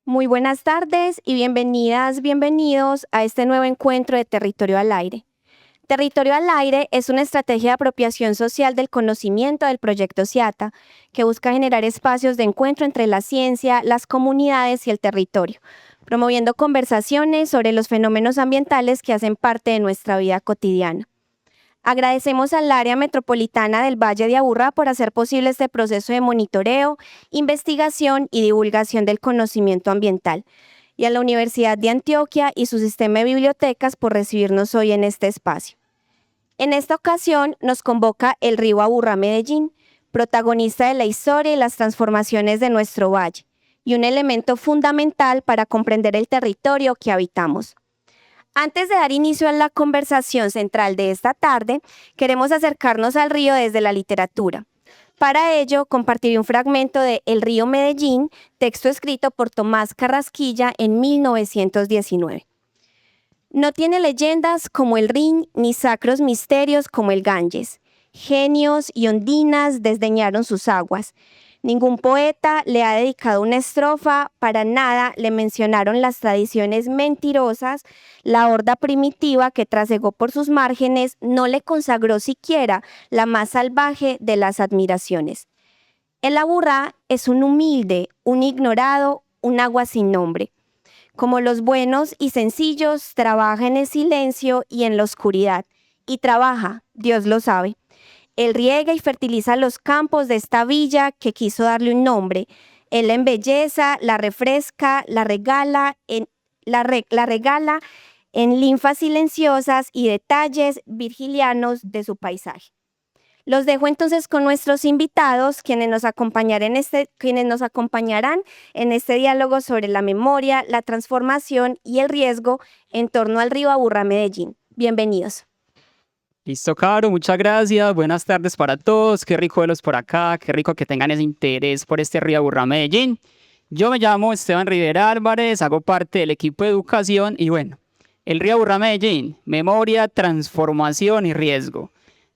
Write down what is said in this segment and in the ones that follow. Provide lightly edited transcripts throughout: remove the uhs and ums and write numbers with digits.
Muy buenas tardes y bienvenidas, bienvenidos a este nuevo encuentro de Territorio al Aire. Territorio al Aire es una estrategia de apropiación social del conocimiento del proyecto CIATA que busca generar espacios de encuentro entre la ciencia, las comunidades y el territorio, promoviendo conversaciones sobre los fenómenos ambientales que hacen parte de nuestra vida cotidiana. Agradecemos al área metropolitana del Valle de Aburrá por hacer posible este proceso de monitoreo, investigación y divulgación del conocimiento ambiental, y a la Universidad de Antioquia y su sistema de bibliotecas por recibirnos hoy en este espacio. En esta ocasión nos convoca el río Aburrá Medellín, protagonista de la historia y las transformaciones de nuestro valle, y un elemento fundamental para comprender el territorio que habitamos. Antes de dar inicio a la conversación central de esta tarde, queremos acercarnos al río desde la literatura. Para ello, compartiré un fragmento de El río Medellín, texto escrito por Tomás Carrasquilla en 1919. No tiene leyendas como el Rin, ni sacros misterios como el Ganges. Genios y ondinas desdeñaron sus aguas. Ningún poeta le ha dedicado una estrofa, para nada le mencionaron las tradiciones mentirosas, la horda primitiva que trasegó por sus márgenes no le consagró siquiera la más salvaje de las admiraciones. El Aburrá es un humilde, un ignorado, un agua sin nombre. Como los buenos y sencillos, trabaja en el silencio y en la oscuridad. Y trabaja, Dios lo sabe. Él riega y fertiliza los campos de esta villa que quiso darle un nombre. Él la embelleza, la refresca, la regala en linfas silenciosas y detalles virgilianos de su paisaje. Los dejo entonces con nuestros invitados, quienes nos acompañarán en este diálogo sobre la memoria, la transformación y el riesgo en torno al río Aburrá Medellín. Bienvenidos. Listo, Caro, muchas gracias. Buenas tardes para todos. Qué rico verlos por acá, qué rico que tengan ese interés por este río Aburrá Medellín. Yo me llamo Esteban Rivera Álvarez, hago parte del equipo de educación y bueno, el río Aburrá Medellín, memoria, transformación y riesgo.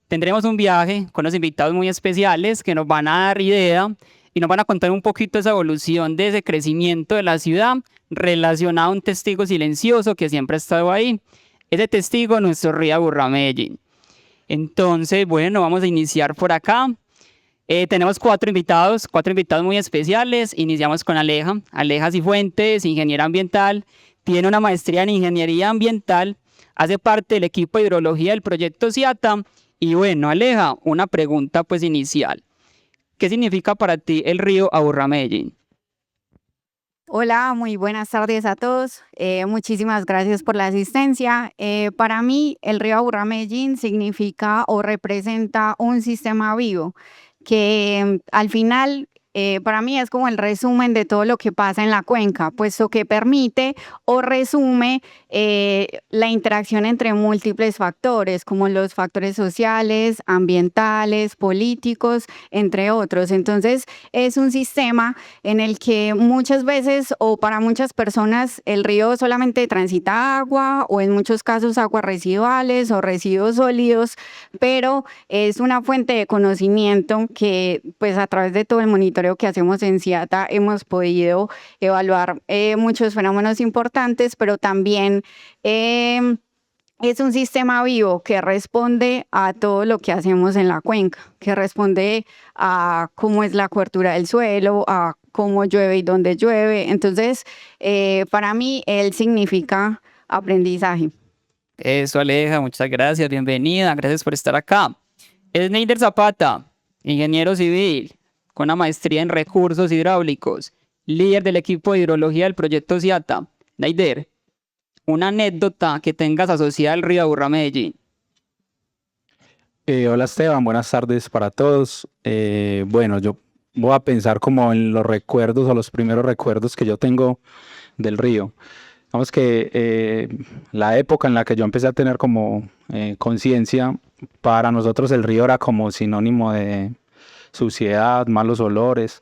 Tendremos un viaje con los invitados muy especiales que nos van a dar idea y nos van a contar un poquito esa evolución de ese crecimiento de la ciudad relacionado a un testigo silencioso que siempre ha estado ahí. Ese testigo, nuestro río Aburrá Medellín. Entonces, bueno, vamos a iniciar por acá. Tenemos cuatro invitados muy especiales. Iniciamos con Aleja Cifuentes, ingeniera ambiental. Tiene una maestría en ingeniería ambiental. Hace parte del equipo de hidrología del proyecto CIATA. Y bueno, Aleja, una pregunta pues inicial. ¿Qué significa para ti el río Aburrá Medellín? Hola, muy buenas tardes a todos. Muchísimas gracias por la asistencia. Para mí, el río Aburrá Medellín significa o representa un sistema vivo que al final para mí es como el resumen de todo lo que pasa en la cuenca, puesto que permite o resume la interacción entre múltiples factores, como los factores sociales, ambientales, políticos, entre otros. Entonces, es un sistema en el que muchas veces o para muchas personas el río solamente transita agua o en muchos casos aguas residuales o residuos sólidos, pero es una fuente de conocimiento que pues a través de todo el monitoreo que hacemos en CIATA hemos podido evaluar muchos fenómenos importantes, pero también es un sistema vivo que responde a todo lo que hacemos en la cuenca, que responde a cómo es la cobertura del suelo, a cómo llueve y dónde llueve. Entonces, para mí, él significa aprendizaje. Eso, Aleja, muchas gracias, bienvenida, gracias por estar acá. Es Neider Zapata, ingeniero civil, con una maestría en recursos hidráulicos, líder del equipo de hidrología del proyecto CIATA. Neider, una anécdota que tengas asociada al río Aburrá Medellín. Hola Esteban, buenas tardes para todos. Bueno, yo voy a pensar como en los recuerdos o los primeros recuerdos que yo tengo del río. Vamos que la época en la que yo empecé a tener como conciencia, para nosotros el río era como sinónimo de suciedad, malos olores,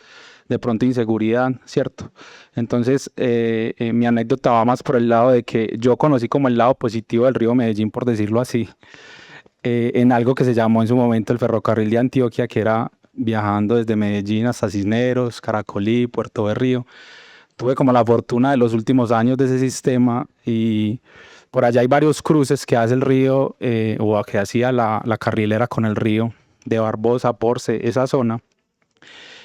de pronto inseguridad, ¿cierto? Entonces, mi anécdota va más por el lado de que yo conocí como el lado positivo del río Medellín, por decirlo así, en algo que se llamó en su momento el ferrocarril de Antioquia, que era viajando desde Medellín hasta Cisneros, Caracolí, Puerto Berrío. tuve como la fortuna de los últimos años de ese sistema y por allá hay varios cruces que hace el río o que hacía la carrilera con el río de Barbosa, Porce, esa zona.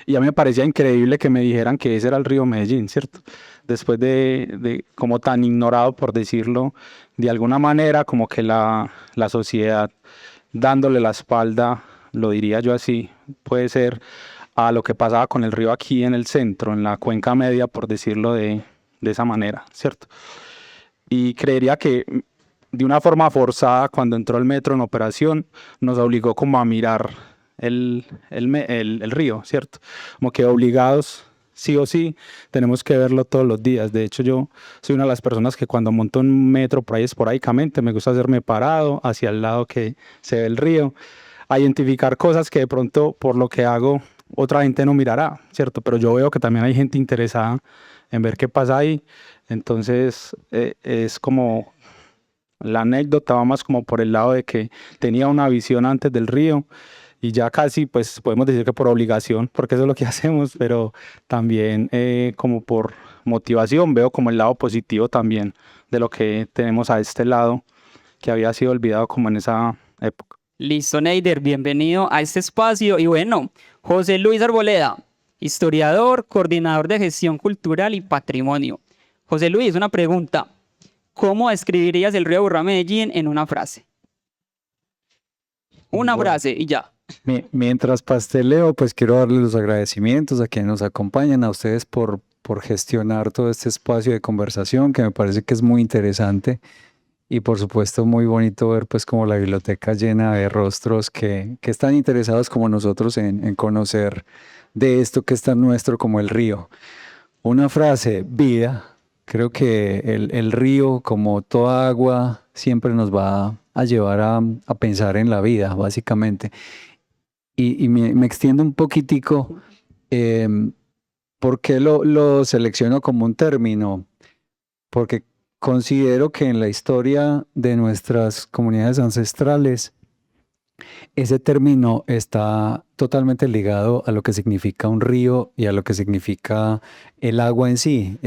Y a mí me parecía increíble que me dijeran que ese era el río Medellín, ¿cierto? Después de como tan ignorado, por decirlo de alguna manera, como que la sociedad dándole la espalda, lo diría yo así, puede ser a lo que pasaba con el río aquí en el centro, en la cuenca media, por decirlo de esa manera, ¿cierto? Y creería que de una forma forzada, cuando entró el metro en operación, nos obligó como a mirar el río, ¿cierto? Como que obligados, sí o sí, tenemos que verlo todos los días. De hecho, yo soy una de las personas que cuando monto un metro por ahí esporádicamente, me gusta hacerme parado hacia el lado que se ve el río, a identificar cosas que de pronto por lo que hago otra gente no mirará, ¿cierto? Pero yo veo que también hay gente interesada en ver qué pasa ahí. Entonces, es como la anécdota va más como por el lado de que tenía una visión antes del río y ya casi, pues podemos decir que por obligación, porque eso es lo que hacemos, pero también como por motivación veo como el lado positivo también de lo que tenemos a este lado, que había sido olvidado como en esa época. Listo, Neider, bienvenido a este espacio. Y bueno, José Luis Arboleda, historiador, coordinador de gestión cultural y patrimonio. José Luis, una pregunta. ¿Cómo describirías el río Aburrá Medellín en una frase? Una Bueno, frase y ya. mientras pasteleo, pues quiero darles los agradecimientos a quienes nos acompañan, a ustedes por gestionar todo este espacio de conversación que me parece que es muy interesante y por supuesto muy bonito ver pues como la biblioteca llena de rostros que están interesados como nosotros en conocer de esto que es tan nuestro como el río. Una frase, vida. Creo que el río, como toda agua, siempre nos va a llevar a pensar en la vida, básicamente. Y me extiendo un poquitico. ¿Por qué lo selecciono como un término? Porque considero que en la historia de nuestras comunidades ancestrales, ese término está totalmente ligado a lo que significa un río y a lo que significa el agua en sí.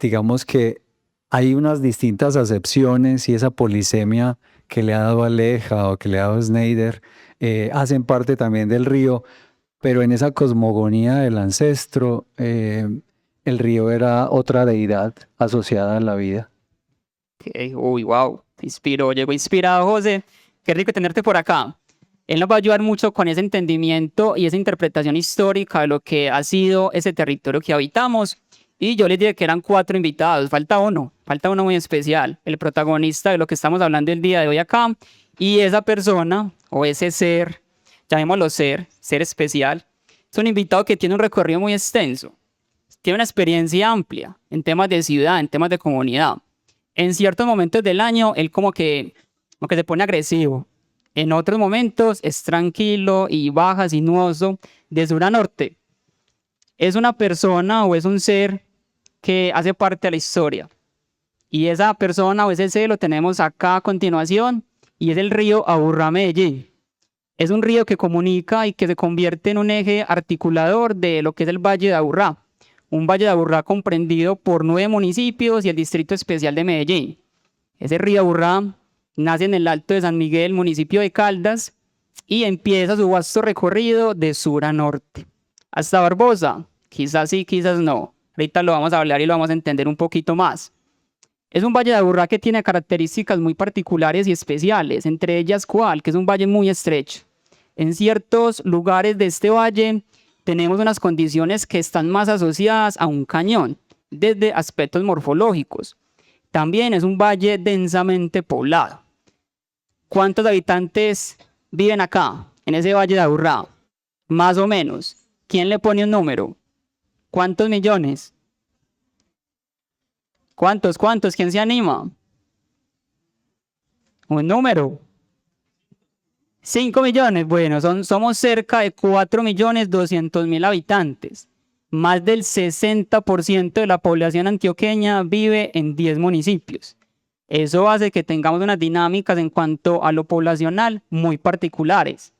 Digamos que hay unas distintas acepciones y esa polisemia que le ha dado Aleja o que le ha dado Snyder hacen parte también del río, pero en esa cosmogonía del ancestro, el río era otra deidad asociada a la vida. Okay. Uy, wow. Te inspiró, llegó inspirado, José. Qué rico tenerte por acá. Él nos va a ayudar mucho con ese entendimiento y esa interpretación histórica de lo que ha sido ese territorio que habitamos. Y yo les dije que eran 4 invitados, falta uno muy especial, el protagonista de lo que estamos hablando el día de hoy acá. Y esa persona, o ese ser, llamémoslo ser especial, es un invitado que tiene un recorrido muy extenso, tiene una experiencia amplia en temas de ciudad, en temas de comunidad. En ciertos momentos del año, él como que se pone agresivo. En otros momentos es tranquilo y baja, sinuoso, de sur a norte. Es una persona o es un ser que hace parte de la historia. Y esa persona o ese ser lo tenemos acá a continuación y es el río Aburrá Medellín. Es un río que comunica y que se convierte en un eje articulador de lo que es el Valle de Aburrá. Un Valle de Aburrá comprendido por 9 municipios y el Distrito Especial de Medellín. Ese río Aburrá nace en el Alto de San Miguel, municipio de Caldas, y empieza su vasto recorrido de sur a norte. Hasta Barbosa, quizás sí, quizás no. Ahorita lo vamos a hablar y lo vamos a entender un poquito más. Es un valle de Aburrá que tiene características muy particulares y especiales, entre ellas ¿cuál? Que es un valle muy estrecho. En ciertos lugares de este valle tenemos unas condiciones que están más asociadas a un cañón, desde aspectos morfológicos. También es un valle densamente poblado. ¿Cuántos habitantes viven acá, en ese valle de Aburrá? Más o menos. ¿Quién le pone un número? ¿Cuántos millones? ¿Cuántos? ¿Quién se anima? Un número. 5 millones. Bueno, somos cerca de 4.200.000 habitantes. Más del 60% de la población antioqueña vive en 10 municipios. Eso hace que tengamos unas dinámicas en cuanto a lo poblacional muy particulares.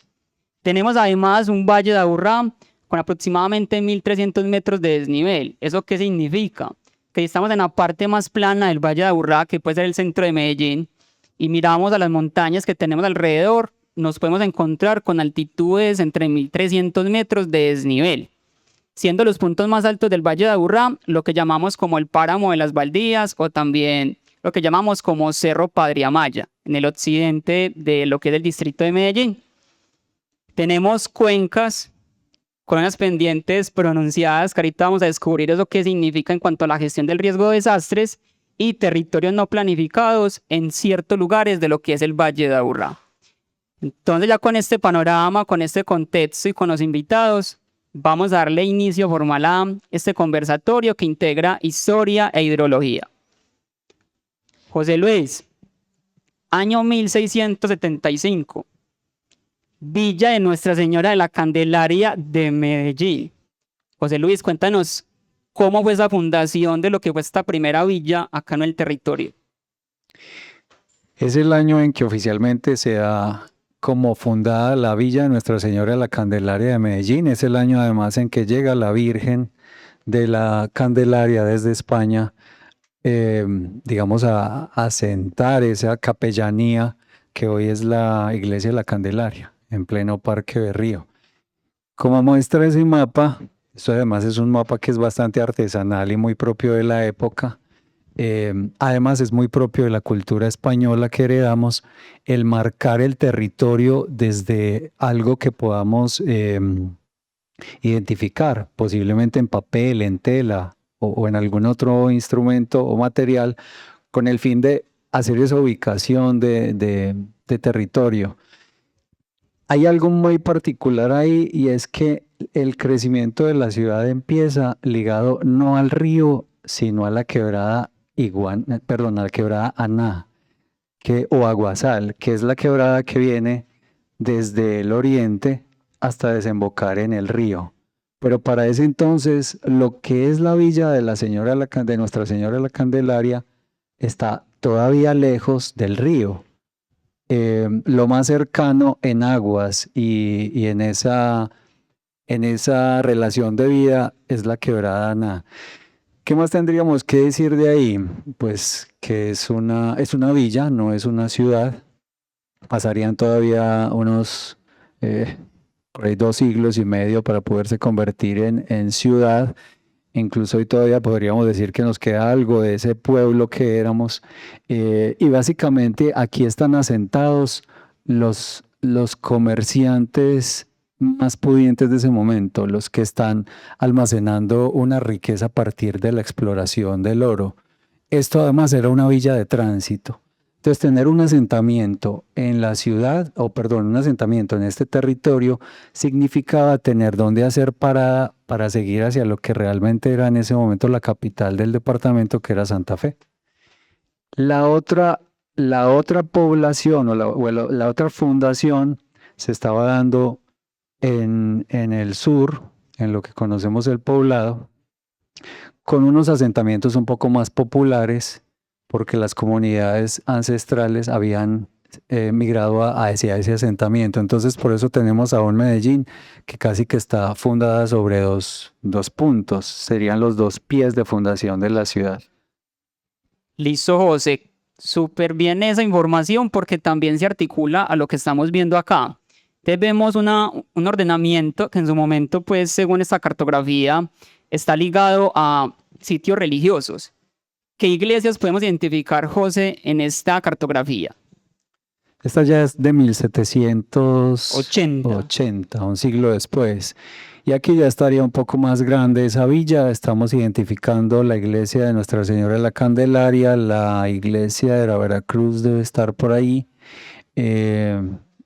Tenemos además un valle de Aburrá con aproximadamente 1.300 metros de desnivel. ¿Eso qué significa? Que estamos en la parte más plana del Valle de Aburrá, que puede ser el centro de Medellín, y miramos a las montañas que tenemos alrededor, nos podemos encontrar con altitudes entre 1.300 metros de desnivel, siendo los puntos más altos del Valle de Aburrá lo que llamamos como el Páramo de las Baldías o también lo que llamamos como Cerro Padre Amaya, en el occidente de lo que es el distrito de Medellín. Tenemos cuencas con unas pendientes pronunciadas, que ahorita vamos a descubrir eso qué significa en cuanto a la gestión del riesgo de desastres, y territorios no planificados en ciertos lugares de lo que es el Valle de Aburrá. Entonces ya con este panorama, con este contexto y con los invitados, vamos a darle inicio formal a este conversatorio que integra historia e hidrología. José Luis, año 1675, Villa de Nuestra Señora de la Candelaria de Medellín. José Luis, cuéntanos cómo fue esa fundación de lo que fue esta primera villa acá en el territorio. Es el año en que oficialmente se da como fundada la Villa de Nuestra Señora de la Candelaria de Medellín. Es el año además en que llega la Virgen de la Candelaria desde España, digamos, a asentar esa capellanía que hoy es la Iglesia de la Candelaria, en pleno Parque Berrío. Como muestra ese mapa, esto además es un mapa que es bastante artesanal y muy propio de la época. Además es muy propio de la cultura española que heredamos, el marcar el territorio desde algo que podamos identificar, posiblemente en papel, en tela o en algún otro instrumento o material, con el fin de hacer esa ubicación de territorio. Hay algo muy particular ahí, y es que el crecimiento de la ciudad empieza ligado no al río, sino a la quebrada a la quebrada Aná, o Aguasal, que es la quebrada que viene desde el oriente hasta desembocar en el río. Pero para ese entonces, lo que es la villa de Nuestra Señora de la Candelaria está todavía lejos del río. Lo más cercano en aguas y en esa relación de vida es la quebrada Aná. ¿Qué más tendríamos que decir de ahí? Pues que es una villa, no es una ciudad. Pasarían todavía unos por ahí 2 siglos y medio para poderse convertir en ciudad. Incluso hoy todavía podríamos decir que nos queda algo de ese pueblo que éramos. Y básicamente aquí están asentados los comerciantes más pudientes de ese momento, los que están almacenando una riqueza a partir de la exploración del oro. Esto además era una villa de tránsito. Entonces, tener un asentamiento en la ciudad, un asentamiento en este territorio, significaba tener dónde hacer parada para seguir hacia lo que realmente era en ese momento la capital del departamento, que era Santa Fe. La otra población o la otra fundación se estaba dando en el sur, en lo que conocemos el Poblado, con unos asentamientos un poco más populares, porque las comunidades ancestrales habían migrado hacia ese asentamiento. Entonces, por eso tenemos a un Medellín que casi que está fundada sobre dos puntos, serían los 2 pies de fundación de la ciudad. Listo, José. Súper bien esa información, porque también se articula a lo que estamos viendo acá. Entonces vemos un ordenamiento que en su momento, pues según esta cartografía, está ligado a sitios religiosos. ¿Qué iglesias podemos identificar, José, en esta cartografía? Esta ya es de 1780, un siglo después. Y aquí ya estaría un poco más grande esa villa. Estamos identificando la iglesia de Nuestra Señora de la Candelaria, la iglesia de la Veracruz debe estar por ahí,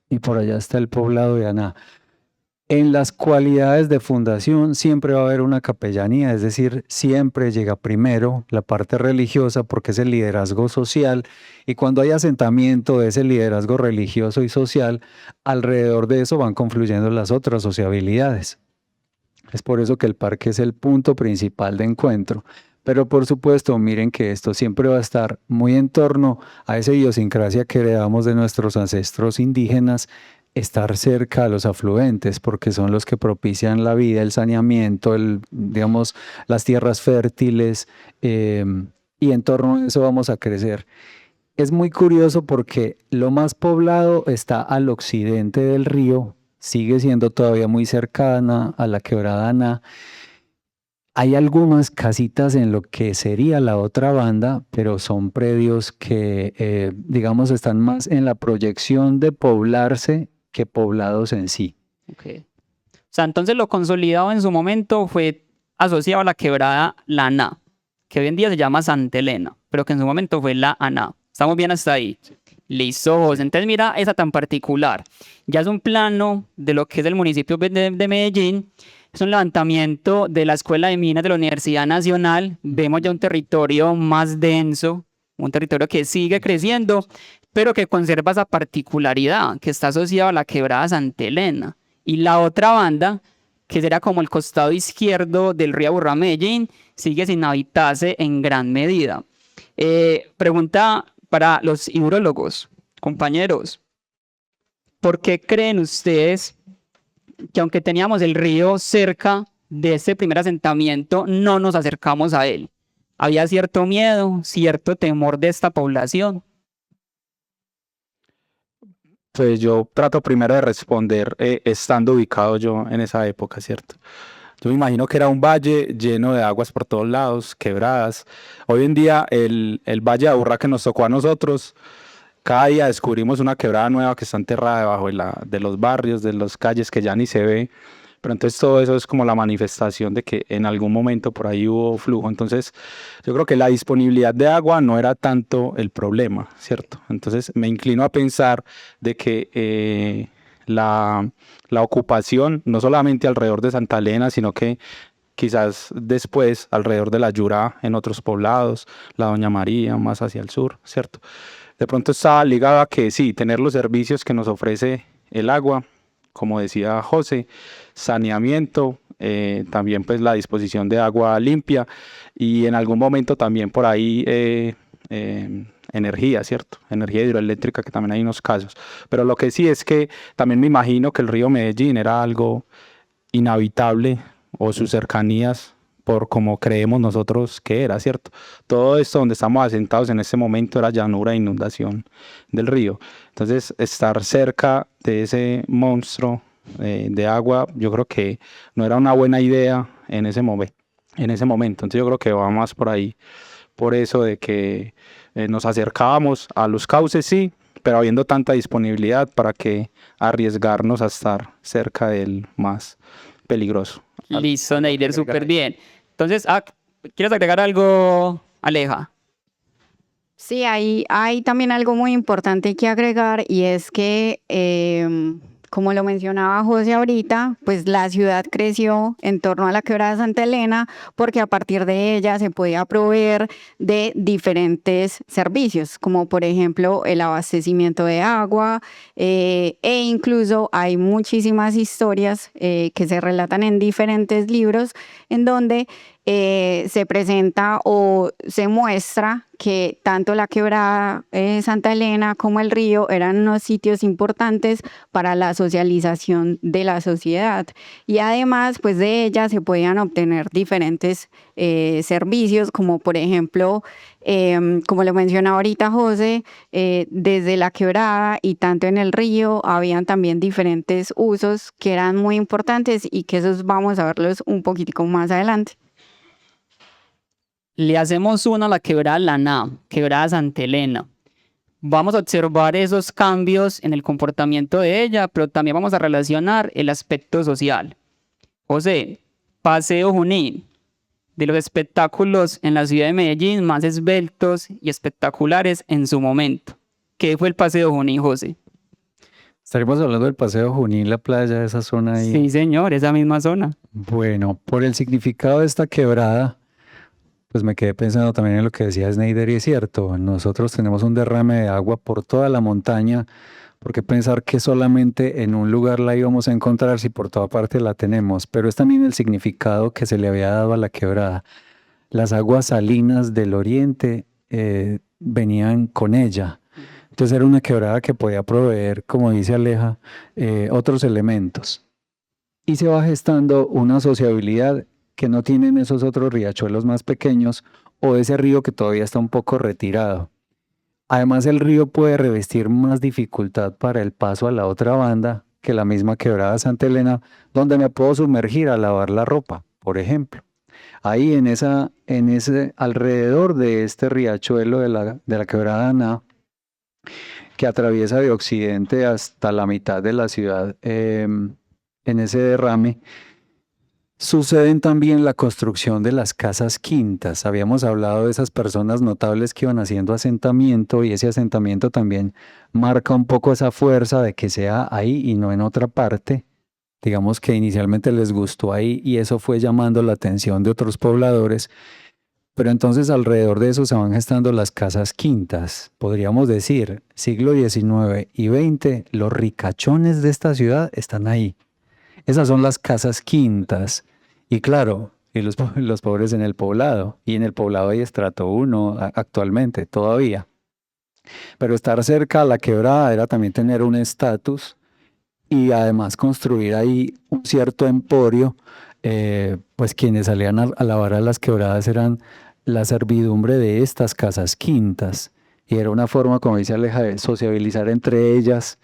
y por allá está el Poblado de Aná. En las cualidades de fundación siempre va a haber una capellanía, es decir, siempre llega primero la parte religiosa porque es el liderazgo social, y cuando hay asentamiento de ese liderazgo religioso y social, alrededor de eso van confluyendo las otras sociabilidades. Es por eso que el parque es el punto principal de encuentro. Pero por supuesto, miren que esto siempre va a estar muy en torno a esa idiosincrasia que heredamos de nuestros ancestros indígenas, estar cerca a los afluentes, porque son los que propician la vida, el saneamiento, digamos, las tierras fértiles, y en torno a eso vamos a crecer. Es muy curioso porque lo más poblado está al occidente del río, sigue siendo todavía muy cercana a la quebrada Aná. Hay algunas casitas en lo que sería la otra banda, pero son predios que, digamos, están más en la proyección de poblarse que poblados en sí. Okay. O sea, entonces lo consolidado en su momento fue asociado a la quebrada La Aná, que hoy en día se llama Santa Elena, pero que en su momento fue la Aná. ¿Estamos bien hasta ahí? Sí. Listo, José. Entonces mira esa tan particular. Ya es un plano de lo que es el municipio de Medellín. Es un levantamiento de la Escuela de Minas de la Universidad Nacional. Vemos ya un territorio más denso, un territorio que sigue creciendo, pero que conserva esa particularidad, que está asociado a la quebrada Santa Elena. Y la otra banda, que será como el costado izquierdo del río Aburrá Medellín, sigue sin habitarse en gran medida. Pregunta para los hidrólogos, compañeros, ¿por qué creen ustedes que aunque teníamos el río cerca de este primer asentamiento, no nos acercamos a él? ¿Había cierto miedo, cierto temor de esta población? Pues yo trato primero de responder estando ubicado yo en esa época, ¿cierto? Yo me imagino que era un valle lleno de aguas por todos lados, quebradas. Hoy en día el Valle de Aburrá que nos tocó a nosotros, cada día descubrimos una quebrada nueva que está enterrada debajo de los barrios, de las calles que ya ni se ve. Pero entonces todo eso es como la manifestación de que en algún momento por ahí hubo flujo. Entonces yo creo que la disponibilidad de agua no era tanto el problema, ¿cierto? Entonces me inclino a pensar de que la ocupación, no solamente alrededor de Santa Elena, sino que quizás después alrededor de la Yurá, en otros poblados, la Doña María, más hacia el sur, ¿cierto? De pronto estaba ligado a que sí, tener los servicios que nos ofrece el agua, como decía José, saneamiento, también pues la disposición de agua limpia y en algún momento también por ahí energía, ¿cierto? Energía hidroeléctrica, que también hay unos casos. Pero lo que sí es que también me imagino que el río Medellín era algo inhabitable o sus cercanías por como creemos nosotros que era, ¿cierto? Todo esto donde estamos asentados en este momento era llanura e inundación del río. Entonces, estar cerca de ese monstruo de agua, yo creo que no era una buena idea en ese momento. Entonces, yo creo que va más por ahí, por eso de que nos acercábamos a los cauces, sí, pero habiendo tanta disponibilidad para que arriesgarnos a estar cerca del más peligroso. Listo, Neider, súper bien. Entonces, ¿quieres agregar algo, Aleja? Sí, hay también algo muy importante que agregar y es que, como lo mencionaba José ahorita, pues la ciudad creció en torno a la quebrada de Santa Elena porque a partir de ella se podía proveer de diferentes servicios, como por ejemplo el abastecimiento de agua, e incluso hay muchísimas historias que se relatan en diferentes libros en donde se presenta o se muestra que tanto la quebrada Santa Elena como el río eran unos sitios importantes para la socialización de la sociedad y además pues de ella se podían obtener diferentes servicios como por ejemplo como lo mencionaba ahorita José, desde la quebrada y tanto en el río habían también diferentes usos que eran muy importantes y que esos vamos a verlos un poquitico más adelante. Le hacemos una a la quebrada La Aná, quebrada Santa Elena. Vamos a observar esos cambios en el comportamiento de ella, pero también vamos a relacionar el aspecto social. José, Paseo Junín, de los espectáculos en la ciudad de Medellín más esbeltos y espectaculares en su momento. ¿Qué fue el Paseo Junín, José? Estaremos hablando del Paseo Junín, la playa, esa zona ahí. Sí, señor, esa misma zona. Bueno, por el significado de esta quebrada, pues me quedé pensando también en lo que decía Sneider y es cierto, nosotros tenemos un derrame de agua por toda la montaña, porque pensar que solamente en un lugar la íbamos a encontrar si por toda parte la tenemos, pero es también el significado que se le había dado a la quebrada. Las aguas salinas del oriente venían con ella. Entonces era una quebrada que podía proveer, como dice Aleja, otros elementos. Y se va gestando una sociabilidad que no tienen esos otros riachuelos más pequeños o ese río que todavía está un poco retirado. Además, el río puede revestir más dificultad para el paso a la otra banda que la misma quebrada Santa Elena, donde me puedo sumergir a lavar la ropa, por ejemplo. Ahí en ese alrededor de este riachuelo de la quebrada Aná, que atraviesa de occidente hasta la mitad de la ciudad, en ese derrame, suceden también la construcción de las casas quintas. Habíamos hablado de esas personas notables que iban haciendo asentamiento y ese asentamiento también marca un poco esa fuerza de que sea ahí y no en otra parte. Digamos que inicialmente les gustó ahí y eso fue llamando la atención de otros pobladores. Pero entonces alrededor de eso se van gestando las casas quintas. Podríamos decir, siglo XIX y XX, los ricachones de esta ciudad están ahí. Esas son las casas quintas. Y claro, y los pobres en el poblado. Y en el poblado hay estrato 1 actualmente, todavía. Pero estar cerca a la quebrada era también tener un estatus y además construir ahí un cierto emporio. Pues quienes salían a lavar a las quebradas eran la servidumbre de estas casas quintas. Y era una forma, como dice Aleja, de sociabilizar entre ellas.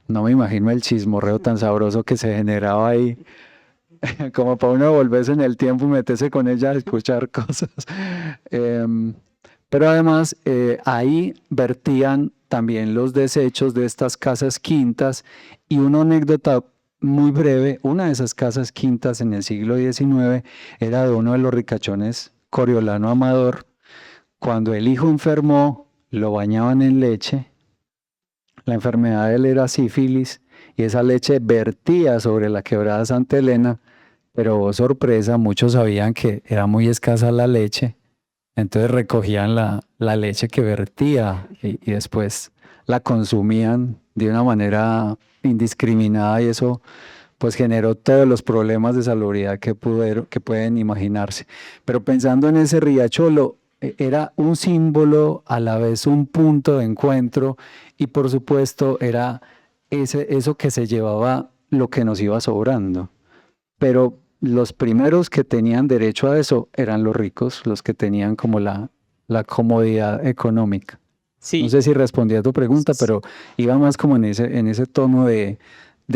No me imagino el chismorreo tan sabroso que se generaba ahí, como para uno volverse en el tiempo y meterse con ella a escuchar cosas. Pero además ahí vertían también los desechos de estas casas quintas y una anécdota muy breve, una de esas casas quintas en el siglo XIX era de uno de los ricachones, Coriolano Amador. Cuando el hijo enfermó, lo bañaban en leche. La enfermedad de él era sífilis y esa leche vertía sobre la quebrada Santa Elena, pero oh, sorpresa, muchos sabían que era muy escasa la leche, entonces recogían la leche que vertía y después la consumían de una manera indiscriminada y eso pues generó todos los problemas de salubridad que pueden imaginarse. Pero pensando en ese riachuelo, era un símbolo, a la vez un punto de encuentro y por supuesto era eso que se llevaba lo que nos iba sobrando. Pero los primeros que tenían derecho a eso eran los ricos, los que tenían como la comodidad económica. Sí. No sé si respondí a tu pregunta, pero iba más como en ese tono de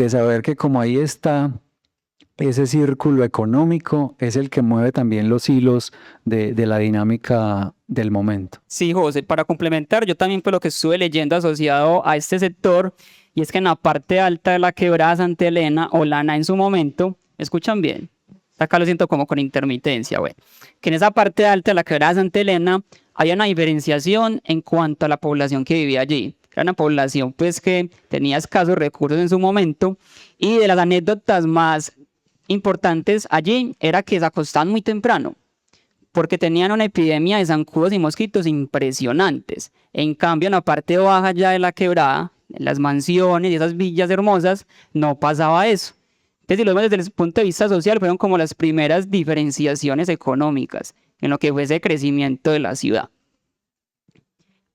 saber que como ahí está ese círculo económico, es el que mueve también los hilos de la dinámica del momento. Sí, José, para complementar, yo también pues lo que estuve leyendo asociado a este sector, y es que en la parte alta de la quebrada Santa Elena, o la Aná en su momento, ¿escuchan bien? Acá lo siento como con intermitencia, bueno, que en esa parte alta de la quebrada Santa Elena había una diferenciación en cuanto a la población que vivía allí. Era una población pues que tenía escasos recursos en su momento, y de las anécdotas más importantes allí era que se acostaban muy temprano, porque tenían una epidemia de zancudos y mosquitos impresionantes. En cambio, en la parte baja ya de la quebrada, en las mansiones y esas villas hermosas, no pasaba eso. Entonces, si lo vemos desde el punto de vista social, fueron como las primeras diferenciaciones económicas en lo que fue ese crecimiento de la ciudad.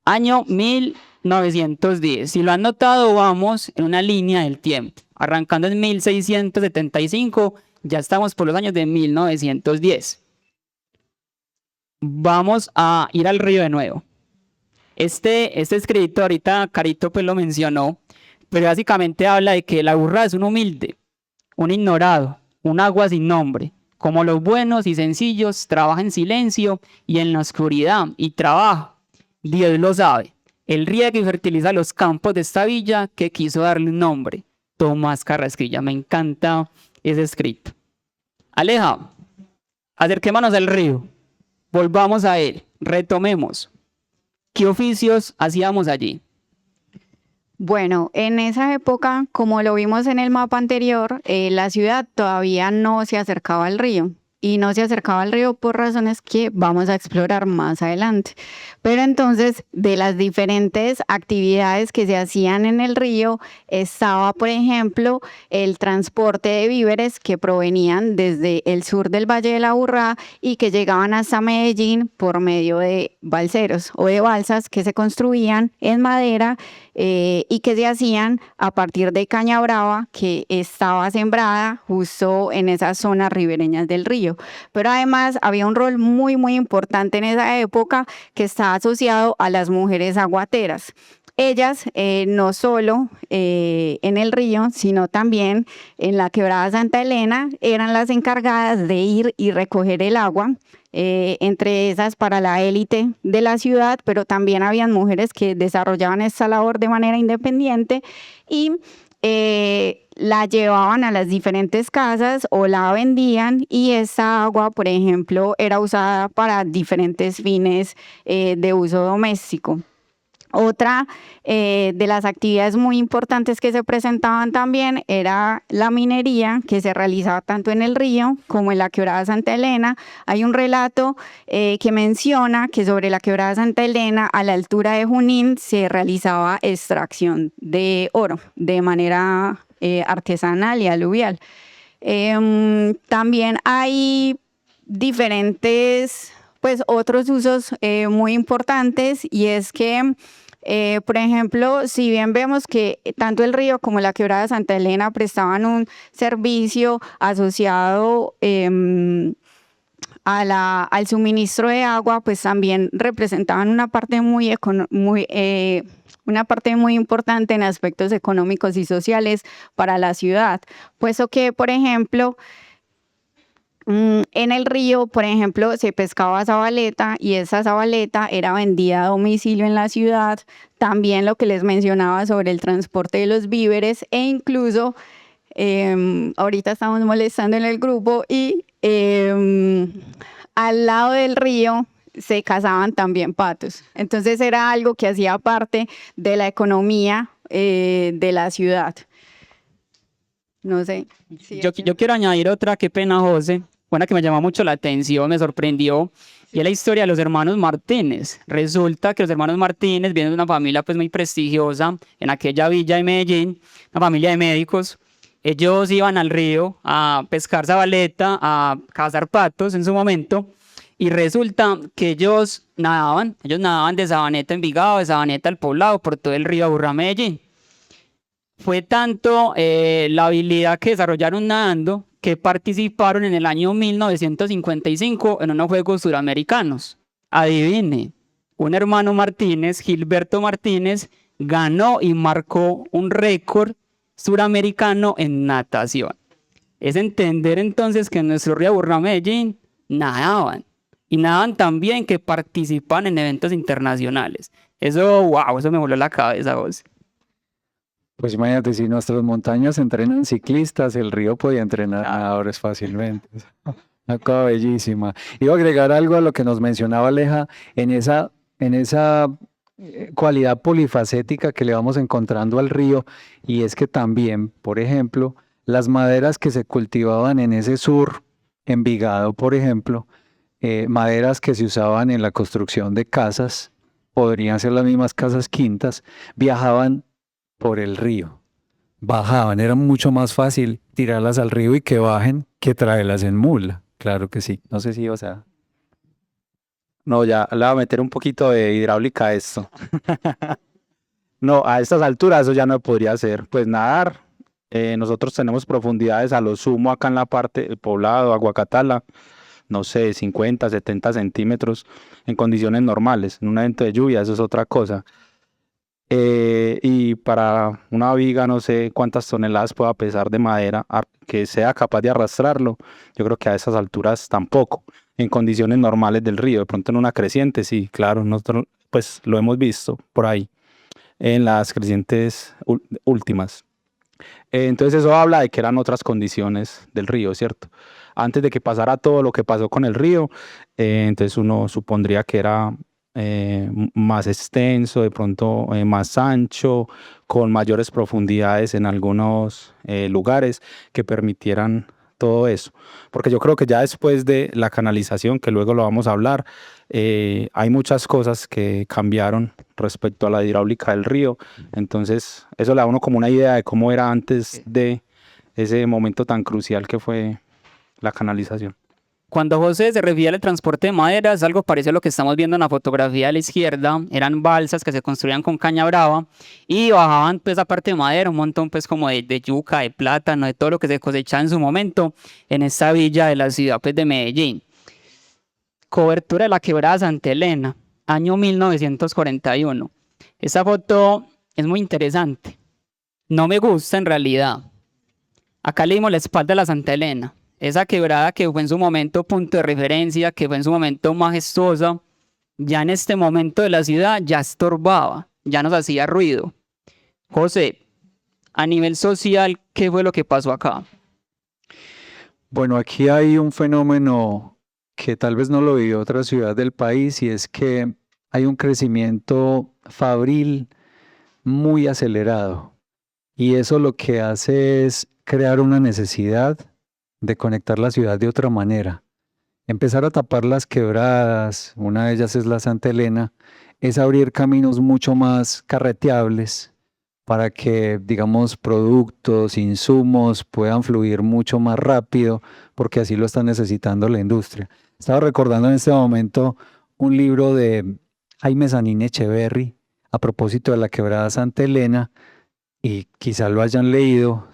Año 1910. Si lo han notado, vamos en una línea del tiempo. Arrancando en 1675, ya estamos por los años de 1910. Vamos a ir al río de nuevo. Este escrito, ahorita Carito pues lo mencionó, pero básicamente habla de que la burra es un humilde, un ignorado, un agua sin nombre. Como los buenos y sencillos, trabaja en silencio y en la oscuridad, y trabaja. Dios lo sabe. Él riega y fertiliza los campos de esta villa que quiso darle un nombre. Tomás Carrasquilla, me encanta ese escrito. Aleja, acerquémonos al río, volvamos a él, retomemos. ¿Qué oficios hacíamos allí? Bueno, en esa época, como lo vimos en el mapa anterior, la ciudad todavía no se acercaba al río. Y no se acercaba al río por razones que vamos a explorar más adelante. Pero entonces, de las diferentes actividades que se hacían en el río, estaba, por ejemplo, el transporte de víveres que provenían desde el sur del Valle de la Aburrá y que llegaban hasta Medellín por medio de balseros o de balsas que se construían en madera y que se hacían a partir de caña brava que estaba sembrada justo en esas zonas ribereñas del río. Pero además había un rol muy, muy importante en esa época que está asociado a las mujeres aguateras. Ellas no solo en el río, sino también en la quebrada Santa Elena, eran las encargadas de ir y recoger el agua, entre esas para la élite de la ciudad, pero también habían mujeres que desarrollaban esta labor de manera independiente y la llevaban a las diferentes casas o la vendían, y esa agua, por ejemplo, era usada para diferentes fines de uso doméstico. Otra de las actividades muy importantes que se presentaban también era la minería, que se realizaba tanto en el río como en la quebrada Santa Elena. Hay un relato que menciona que sobre la quebrada Santa Elena, a la altura de Junín, se realizaba extracción de oro de manera artesanal y aluvial. También hay diferentes, pues, otros usos muy importantes, y es que por ejemplo, si bien vemos que tanto el río como la quebrada Santa Elena prestaban un servicio asociado al suministro de agua, pues también representaban una parte una parte muy importante en aspectos económicos y sociales para la ciudad, puesto que, por ejemplo, en el río, por ejemplo, se pescaba sabaleta, y esa sabaleta era vendida a domicilio en la ciudad. También lo que les mencionaba sobre el transporte de los víveres, e incluso ahorita estamos molestando en el grupo, y al lado del río se cazaban también patos. Entonces era algo que hacía parte de la economía de la ciudad. No sé. Yo quiero añadir otra, qué pena, José, una que me llamó mucho la atención, me sorprendió, y es la historia de los hermanos Martínez. Resulta que los hermanos Martínez vienen de una familia pues muy prestigiosa en aquella villa de Medellín, una familia de médicos. Ellos iban al río a pescar sabaleta, a cazar patos en su momento, y resulta que ellos nadaban de Sabaneta a Envigado, de Sabaneta al Poblado, por todo el río Aburrá, Medellín. Fue tanto la habilidad que desarrollaron nadando que participaron en el año 1955 en unos Juegos Suramericanos. Adivine, un hermano Martínez, Gilberto Martínez, ganó y marcó un récord suramericano en natación. Es entender entonces que en nuestro río Aburrá, Medellín, nadaban. Y nadaban también que participan en eventos internacionales. Eso, wow, eso me voló la cabeza, vos. Pues imagínate, si nuestras montañas entrenan ciclistas, el río podía entrenar nadadores fácilmente. Una cosa bellísima. Iba a agregar algo a lo que nos mencionaba Aleja, en esa cualidad polifacética que le vamos encontrando al río, y es que también, por ejemplo, las maderas que se cultivaban en ese sur, Envigado, por ejemplo, maderas que se usaban en la construcción de casas, podrían ser las mismas casas quintas, viajaban por el río. Bajaban, era mucho más fácil tirarlas al río y que bajen que traerlas en mula. Claro que sí. No sé si, o sea. No, ya le voy a meter un poquito de hidráulica a esto. No, a estas alturas eso ya no podría ser. Pues nadar, nosotros tenemos profundidades a lo sumo acá en la parte del Poblado, Aguacatala, no sé, 50, 70 centímetros en condiciones normales. En un evento de lluvia eso es otra cosa. Y para una viga no sé cuántas toneladas pueda pesar de madera que sea capaz de arrastrarlo. Yo creo que a esas alturas tampoco. En condiciones normales del río, de pronto en una creciente, sí, claro, nosotros pues lo hemos visto por ahí en las crecientes últimas. Entonces eso habla de que eran otras condiciones del río, ¿cierto? Antes de que pasara todo lo que pasó con el río, entonces uno supondría que era más extenso, de pronto más ancho, con mayores profundidades en algunos lugares que permitieran todo eso. Porque yo creo que ya después de la canalización, que luego lo vamos a hablar, hay muchas cosas que cambiaron respecto a la hidráulica del río. Entonces eso le da a uno como una idea de cómo era antes de ese momento tan crucial que fue la canalización. Cuando José se refiere al transporte de madera, es algo parecido a lo que estamos viendo en la fotografía de la izquierda. Eran balsas que se construían con caña brava y bajaban pues esa parte de madera, un montón pues como de yuca, de plátano, de todo lo que se cosechaba en su momento en esta villa de la ciudad pues de Medellín. Cobertura de la quebrada Santa Elena, año 1941. Esta foto es muy interesante. No me gusta en realidad. Acá le dimos la espalda a la Santa Elena. Esa quebrada que fue en su momento punto de referencia, que fue en su momento majestuosa, ya en este momento de la ciudad ya estorbaba, ya nos hacía ruido. José, a nivel social, ¿qué fue lo que pasó acá? Bueno, aquí hay un fenómeno que tal vez no lo vivió otra ciudad del país y es que hay un crecimiento fabril muy acelerado y eso lo que hace es crear una necesidad de conectar la ciudad de otra manera. Empezar a tapar las quebradas, una de ellas es la Santa Elena, es abrir caminos mucho más carreteables para que, digamos, productos, insumos puedan fluir mucho más rápido, porque así lo está necesitando la industria. Estaba recordando en este momento un libro de Jaime Sanín Echeverry a propósito de la quebrada Santa Elena, y quizá lo hayan leído.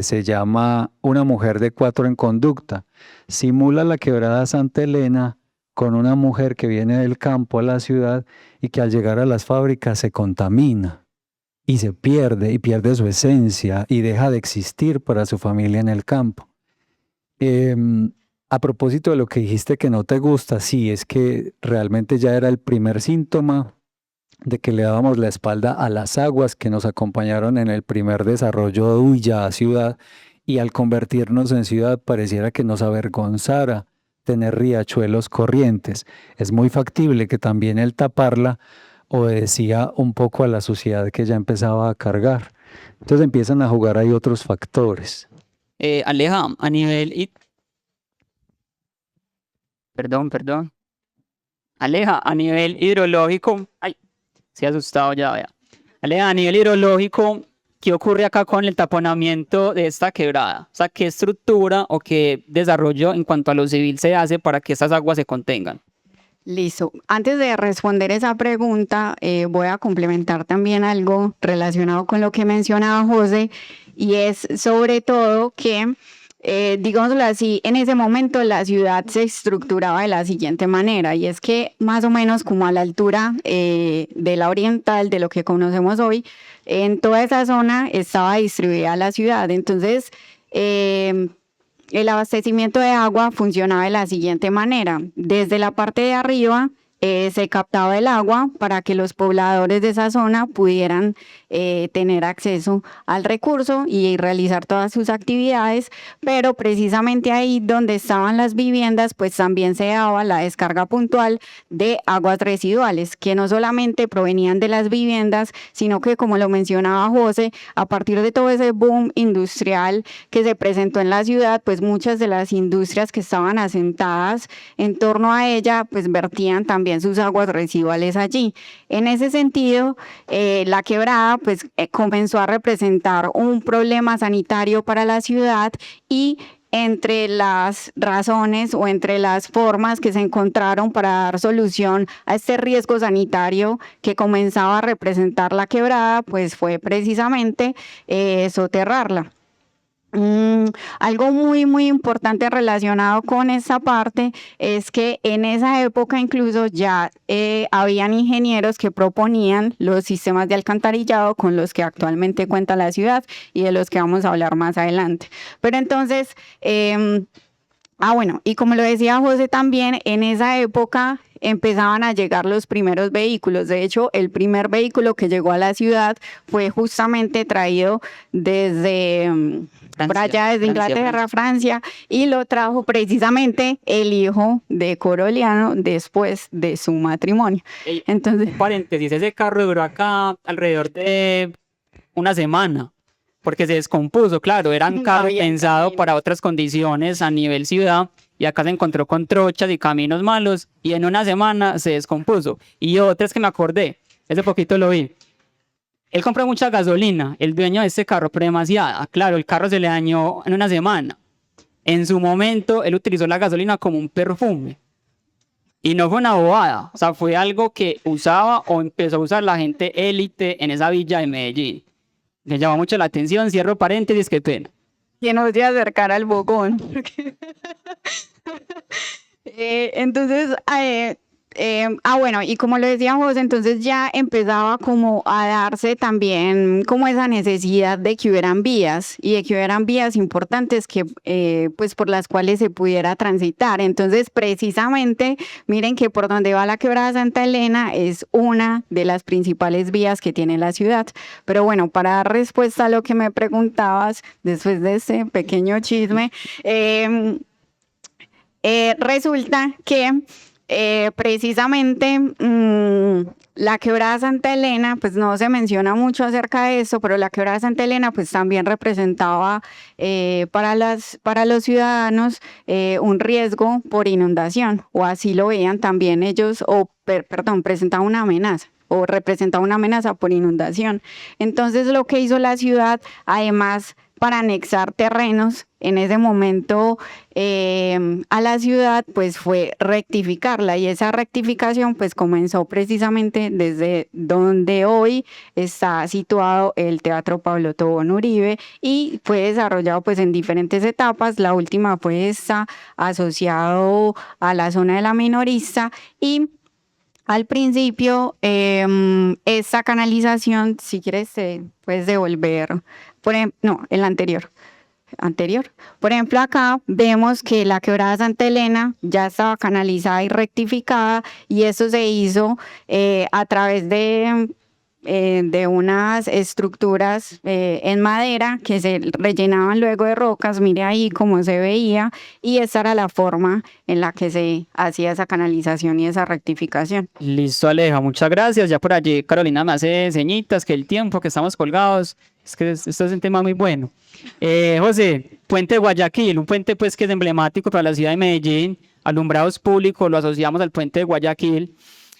Se llama Una mujer de 4 en conducta. Simula la quebrada Santa Elena con una mujer que viene del campo a la ciudad y que al llegar a las fábricas se contamina y se pierde y pierde su esencia y deja de existir para su familia en el campo. A propósito de lo que dijiste que no te gusta, sí, es que realmente ya era el primer síntoma de que le dábamos la espalda a las aguas que nos acompañaron en el primer desarrollo de Huilla a ciudad, y al convertirnos en ciudad pareciera que nos avergonzara tener riachuelos corrientes. Es muy factible que también el taparla obedecía un poco a la suciedad que ya empezaba a cargar. Entonces empiezan a jugar ahí otros factores. Aleja, a nivel... Perdón. Aleja, a nivel hidrológico... Ay, se ha asustado ya, vea. Aleja, a nivel hidrológico, ¿qué ocurre acá con el taponamiento de esta quebrada? O sea, ¿qué estructura o qué desarrollo en cuanto a lo civil se hace para que estas aguas se contengan? Listo. Antes de responder esa pregunta, voy a complementar también algo relacionado con lo que mencionaba José, y es sobre todo que, digámoslo así, en ese momento la ciudad se estructuraba de la siguiente manera, y es que más o menos como a la altura de la oriental, de lo que conocemos hoy, en toda esa zona estaba distribuida la ciudad. Entonces, el abastecimiento de agua funcionaba de la siguiente manera. Desde la parte de arriba se captaba el agua para que los pobladores de esa zona pudieran tener acceso al recurso y realizar todas sus actividades, pero precisamente ahí donde estaban las viviendas, pues también se daba la descarga puntual de aguas residuales, que no solamente provenían de las viviendas, sino que, como lo mencionaba José, a partir de todo ese boom industrial que se presentó en la ciudad, pues muchas de las industrias que estaban asentadas en torno a ella, pues vertían también sus aguas residuales allí. En ese sentido, la quebrada pues comenzó a representar un problema sanitario para la ciudad, y entre las razones o entre las formas que se encontraron para dar solución a este riesgo sanitario que comenzaba a representar la quebrada, pues fue precisamente soterrarla. Algo muy importante relacionado con esta parte es que en esa época incluso ya habían ingenieros que proponían los sistemas de alcantarillado con los que actualmente cuenta la ciudad y de los que vamos a hablar más adelante. Pero entonces, bueno, y como lo decía José también, en esa época empezaban a llegar los primeros vehículos. De hecho, el primer vehículo que llegó a la ciudad fue justamente traído desde por allá, desde Inglaterra, Francia, y lo trajo precisamente el hijo de Coroliano después de su matrimonio. Entonces, Un paréntesis, ese carro duró acá alrededor de una semana, porque se descompuso, claro, era un carro pensado para otras condiciones a nivel ciudad, y acá se encontró con trochas y caminos malos, y en una semana se descompuso. Y otra es que me acordé, hace poquito lo vi. Él compró mucha gasolina, el dueño de este carro, pero demasiada. Claro, el carro se le dañó en una semana. En su momento, él utilizó la gasolina como un perfume. Y no fue una bobada, o sea, fue algo que usaba o empezó a usar la gente élite en esa villa de Medellín. Le llamó mucho la atención, cierro paréntesis, qué pena. Que no se acercara al bogón. Entonces, bueno, y como lo decía José, entonces ya empezaba como a darse también como esa necesidad de que hubieran vías y de que hubieran vías importantes que pues por las cuales se pudiera transitar. Entonces, precisamente, miren que por donde va la quebrada Santa Elena es una de las principales vías que tiene la ciudad. Pero bueno, para dar respuesta a lo que me preguntabas después de ese pequeño chisme, resulta que precisamente la quebrada Santa Elena, pues no se menciona mucho acerca de eso, pero la quebrada Santa Elena pues también representaba para los ciudadanos un riesgo por inundación, o así lo veían también ellos, presentaba una amenaza o representaba una amenaza por inundación. Entonces lo que hizo la ciudad, además para anexar terrenos en ese momento a la ciudad, pues fue rectificarla, y esa rectificación pues comenzó precisamente desde donde hoy está situado el Teatro Pablo Tobón Uribe, y fue desarrollado pues en diferentes etapas. La última fue esta, asociado a la zona de la minorista, y al principio, esta canalización, si quieres, puedes devolver, no, el anterior. Por ejemplo, acá vemos que la quebrada Santa Elena ya estaba canalizada y rectificada, y eso se hizo a través de unas estructuras en madera que se rellenaban luego de rocas. Mire ahí cómo se veía, y esa era la forma en la que se hacía esa canalización y esa rectificación. Listo, Aleja, muchas gracias. Ya por allí Carolina me hace señitas que el tiempo, que estamos colgados, es que esto es un tema muy bueno. José, Puente de Guayaquil, un puente pues que es emblemático para la ciudad de Medellín, alumbrados públicos, lo asociamos al Puente de Guayaquil.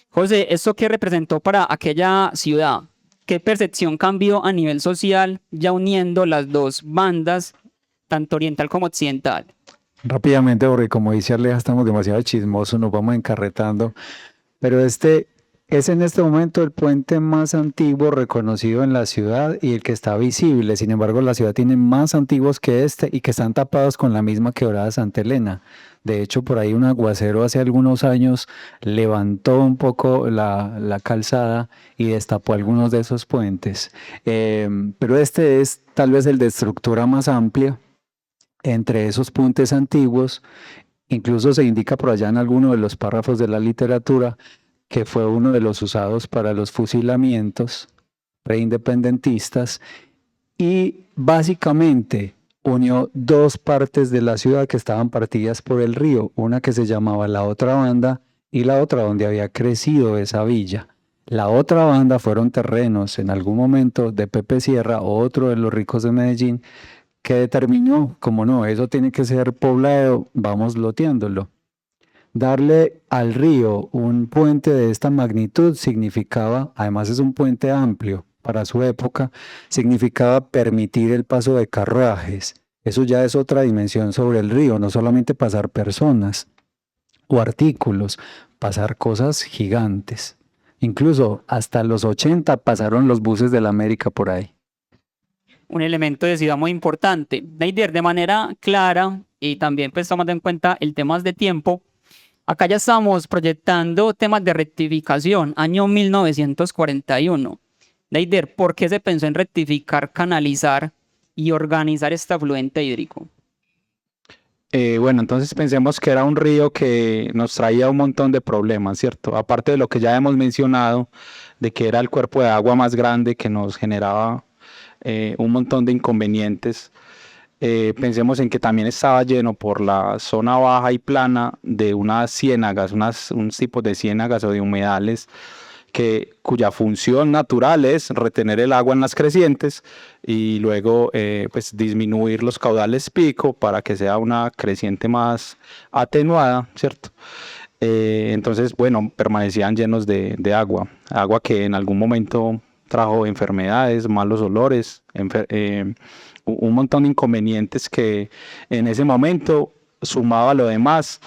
José, ¿esto qué representó para aquella ciudad? ¿Qué percepción cambió a nivel social, ya uniendo las dos bandas, tanto oriental como occidental? Rápidamente, porque como dice Aleja, estamos demasiado chismosos, nos vamos encarretando, pero este es en este momento el puente más antiguo reconocido en la ciudad y el que está visible. Sin embargo, la ciudad tiene más antiguos que este y que están tapados con la misma quebrada Santa Elena. De hecho, por ahí un aguacero hace algunos años levantó un poco la calzada y destapó algunos de esos puentes. Pero este es tal vez el de estructura más amplia entre esos puentes antiguos. Incluso se indica por allá en alguno de los párrafos de la literatura que fue uno de los usados para los fusilamientos preindependentistas, y básicamente unió dos partes de la ciudad que estaban partidas por el río, una que se llamaba La Otra Banda y la otra donde había crecido esa villa. La otra banda fueron terrenos en algún momento de Pepe Sierra, otro de los ricos de Medellín, que determinó, como no, eso tiene que ser poblado, vamos loteándolo. Darle al río un puente de esta magnitud significaba, además es un puente amplio para su época, significaba permitir el paso de carruajes. Eso ya es otra dimensión sobre el río, no solamente pasar personas o artículos, pasar cosas gigantes. Incluso hasta los 80 pasaron los buses de la América por ahí. Un elemento de ciudad muy importante. Neider, de manera clara, y también pues tomando en cuenta el tema de tiempo, acá ya estamos proyectando temas de rectificación, año 1941. Neider, ¿por qué se pensó en rectificar, canalizar y organizar este afluente hídrico? Bueno, entonces pensemos que era un río que nos traía un montón de problemas, ¿cierto? Aparte de lo que ya hemos mencionado, de que era el cuerpo de agua más grande que nos generaba un montón de inconvenientes. Pensemos en que también estaba lleno por la zona baja y plana de unas ciénagas, unos tipos de ciénagas o de humedales cuya función natural es retener el agua en las crecientes y luego pues disminuir los caudales pico para que sea una creciente más atenuada, ¿cierto? Entonces, bueno, permanecían llenos de agua que en algún momento trajo enfermedades, malos olores, un montón de inconvenientes que en ese momento, sumado a lo demás,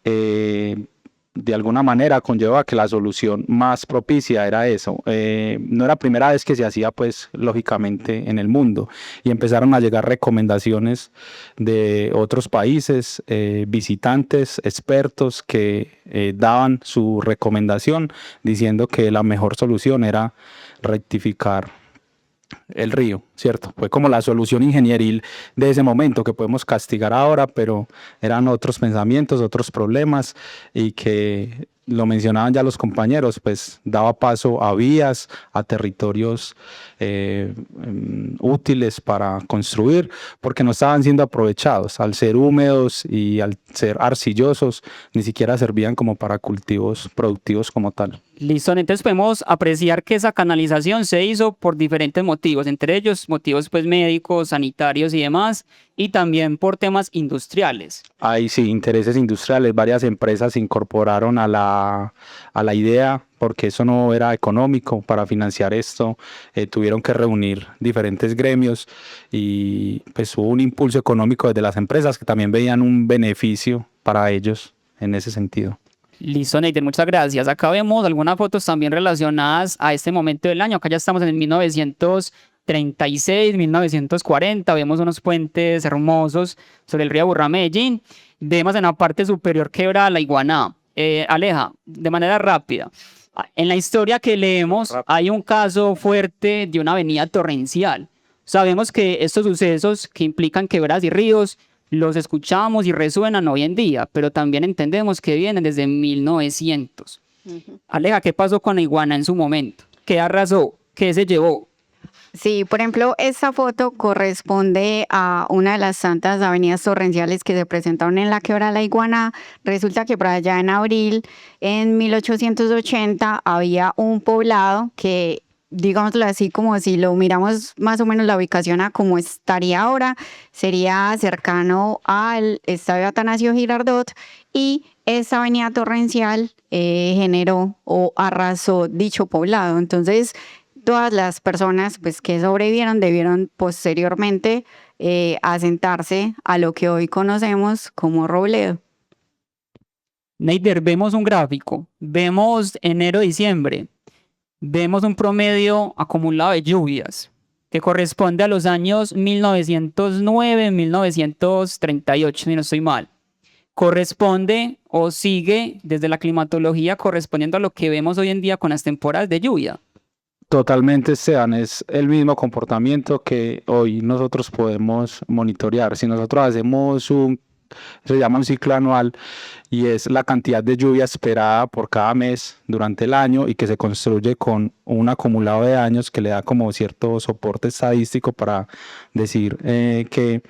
de alguna manera conlleva que la solución más propicia era eso. No era la primera vez que se hacía, pues, lógicamente, en el mundo, y empezaron a llegar recomendaciones de otros países, visitantes, expertos que daban su recomendación diciendo que la mejor solución era rectificar el río, ¿cierto? Fue como la solución ingenieril de ese momento que podemos castigar ahora, pero eran otros pensamientos, otros problemas, y que lo mencionaban ya los compañeros, pues daba paso a vías, a territorios útiles para construir, porque no estaban siendo aprovechados. Al ser húmedos y al ser arcillosos, ni siquiera servían como para cultivos productivos como tal. Listo, entonces podemos apreciar que esa canalización se hizo por diferentes motivos, entre ellos motivos pues médicos, sanitarios y demás, y también por temas industriales. Hay sí, intereses industriales, varias empresas se incorporaron a la idea, porque eso no era económico. Para financiar esto tuvieron que reunir diferentes gremios, y pues hubo un impulso económico desde las empresas que también veían un beneficio para ellos en ese sentido. Listo, Neider, muchas gracias. Acá vemos algunas fotos también relacionadas a este momento del año. Acá ya estamos en el 1936, 1940. Vemos unos puentes hermosos sobre el río Aburrá, Medellín. Vemos en la parte superior Quebrada La Iguaná. Aleja, de manera rápida. En la historia que leemos hay un caso fuerte de una avenida torrencial. Sabemos que estos sucesos que implican quebradas y ríos los escuchamos y resuenan hoy en día, pero también entendemos que vienen desde 1900. Aleja, ¿qué pasó con la iguana en su momento? ¿Qué arrasó? ¿Qué se llevó? Sí, por ejemplo, esta foto corresponde a una de las tantas avenidas torrenciales que se presentaron en la Quebrada La Iguaná. Resulta que por allá en abril, en 1880, había un poblado que, digámoslo así, como si lo miramos más o menos la ubicación a cómo estaría ahora, sería cercano al estadio Atanasio Girardot, y esa avenida torrencial generó o arrasó dicho poblado. Entonces, todas las personas pues, que sobrevivieron debieron posteriormente asentarse a lo que hoy conocemos como Robledo. Neider, vemos un gráfico, vemos enero-diciembre, vemos un promedio acumulado de lluvias que corresponde a los años 1909-1938, si no estoy mal. Corresponde o sigue desde la climatología correspondiendo a lo que vemos hoy en día con las temporadas de lluvia. Totalmente, Esteban, es el mismo comportamiento que hoy nosotros podemos monitorear. Si nosotros hacemos se llama un ciclo anual, y es la cantidad de lluvia esperada por cada mes durante el año, y que se construye con un acumulado de años que le da como cierto soporte estadístico para decir que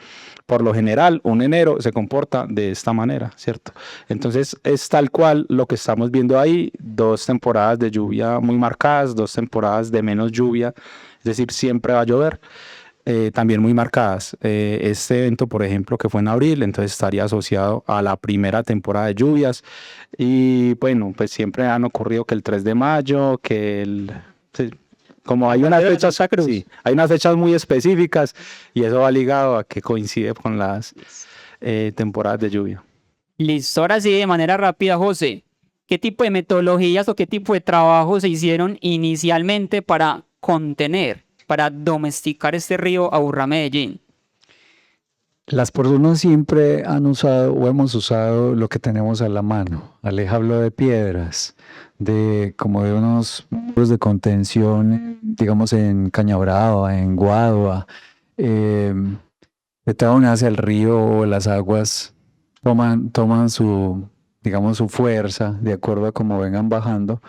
por lo general un enero se comporta de esta manera, ¿cierto? Entonces es tal cual lo que estamos viendo ahí: 2 temporadas de lluvia muy marcadas, 2 temporadas de menos lluvia, es decir, siempre va a llover. También muy marcadas. Este evento, por ejemplo, que fue en abril, entonces estaría asociado a la primera temporada de lluvias. Y bueno, pues siempre han ocurrido que el 3 de mayo, sí, como hay unas fechas, sí, hay unas fechas muy específicas, y eso va ligado a que coincide con las temporadas de lluvia. Listo, ahora sí, de manera rápida, José, ¿qué tipo de metodologías o qué tipo de trabajos se hicieron inicialmente para contener, para domesticar este río Aburrá, Medellín? Las personas siempre han usado o hemos usado lo que tenemos a la mano. Aleja habló de piedras, como de unos muros de contención, digamos en Cañabrava, en Guadua. De todas maneras, el río o las aguas toman su, digamos, su fuerza de acuerdo a cómo vengan bajando.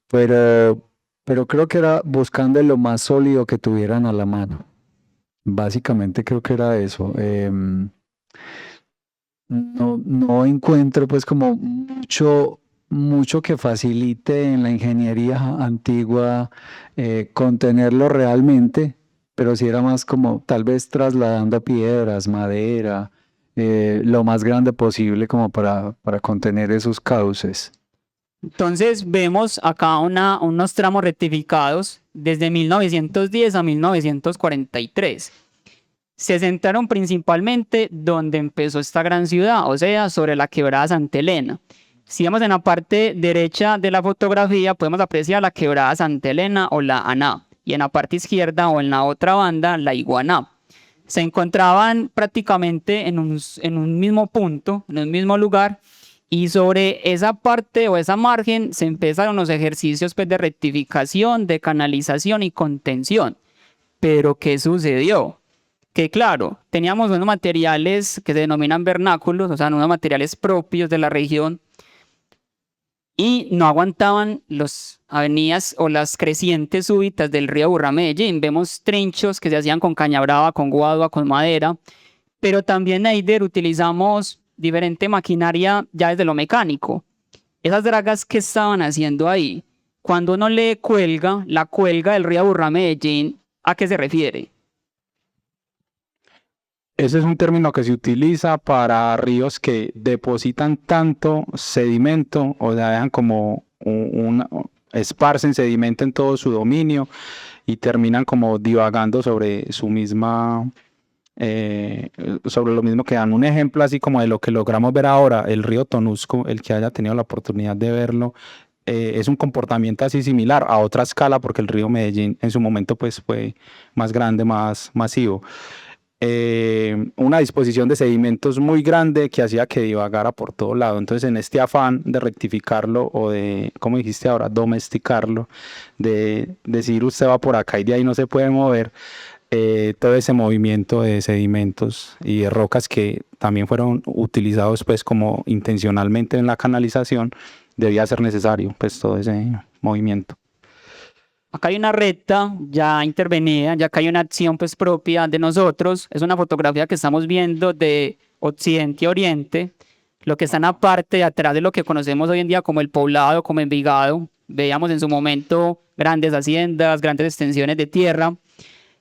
Pero creo que era buscando lo más sólido que tuvieran a la mano. Básicamente creo que era eso. No encuentro pues como mucho que facilite en la ingeniería antigua contenerlo realmente, pero sí era más como tal vez trasladando piedras, madera, lo más grande posible como para contener esos cauces. Entonces vemos acá unos tramos rectificados desde 1910 a 1943. se centraron principalmente donde empezó esta gran ciudad, o sea, sobre la quebrada Santa Elena. Si vemos en la parte derecha de la fotografía, podemos apreciar la quebrada Santa Elena o la Aná, y en la parte izquierda o en la otra banda, la Iguaná. Se encontraban prácticamente en un mismo punto, en un mismo lugar, y sobre esa parte o esa margen se empezaron los ejercicios pues, de rectificación, de canalización y contención. Pero, ¿qué sucedió? Que claro, teníamos unos materiales que se denominan vernáculos, o sea, unos materiales propios de la región, y no aguantaban las avenidas o las crecientes súbitas del río Burra-Medellín. Vemos trinchos que se hacían con caña brava, con guadua, con madera, pero también, Neider, utilizamos diferente maquinaria ya desde lo mecánico. Esas dragas que estaban haciendo ahí, cuando uno le cuelga, la cuelga del río Burra-Medellín, ¿a qué se refiere? Ese es un término que se utiliza para ríos que depositan tanto sedimento o sea, dejan como esparcen sedimento en todo su dominio y terminan como divagando sobre su misma, sobre lo mismo que dan. Un ejemplo así como de lo que logramos ver ahora, el río Tonusco, el que haya tenido la oportunidad de verlo, es un comportamiento así similar a otra escala porque el río Medellín en su momento pues fue más grande, más masivo. Una disposición de sedimentos muy grande que hacía que divagara por todo lado. Entonces, en este afán de rectificarlo o de, como dijiste ahora, domesticarlo, de decir usted va por acá y de ahí no se puede mover, todo ese movimiento de sedimentos y de rocas que también fueron utilizados pues como intencionalmente en la canalización, debía ser necesario pues todo ese movimiento. Acá hay una recta ya intervenida, ya que hay una acción pues propia de nosotros. Es una fotografía que estamos viendo de occidente a oriente, lo que está en la parte de atrás de lo que conocemos hoy en día como el Poblado, como Envigado. Veíamos en su momento grandes haciendas, grandes extensiones de tierra.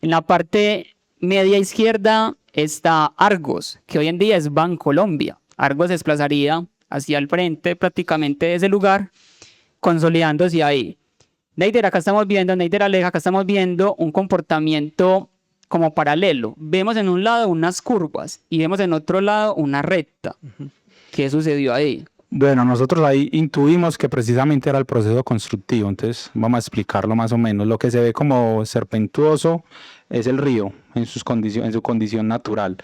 En la parte media izquierda está Argos, que hoy en día es Bancolombia. Argos se desplazaría hacia el frente prácticamente de ese lugar, consolidándose ahí. Neider, acá estamos viendo, Neider Aleja, acá estamos viendo un comportamiento como paralelo. Vemos en un lado unas curvas y vemos en otro lado una recta. ¿Qué sucedió ahí? Bueno, nosotros ahí intuimos que precisamente era el proceso constructivo, entonces vamos a explicarlo más o menos. Lo que se ve como serpentuoso es el río en su condición natural,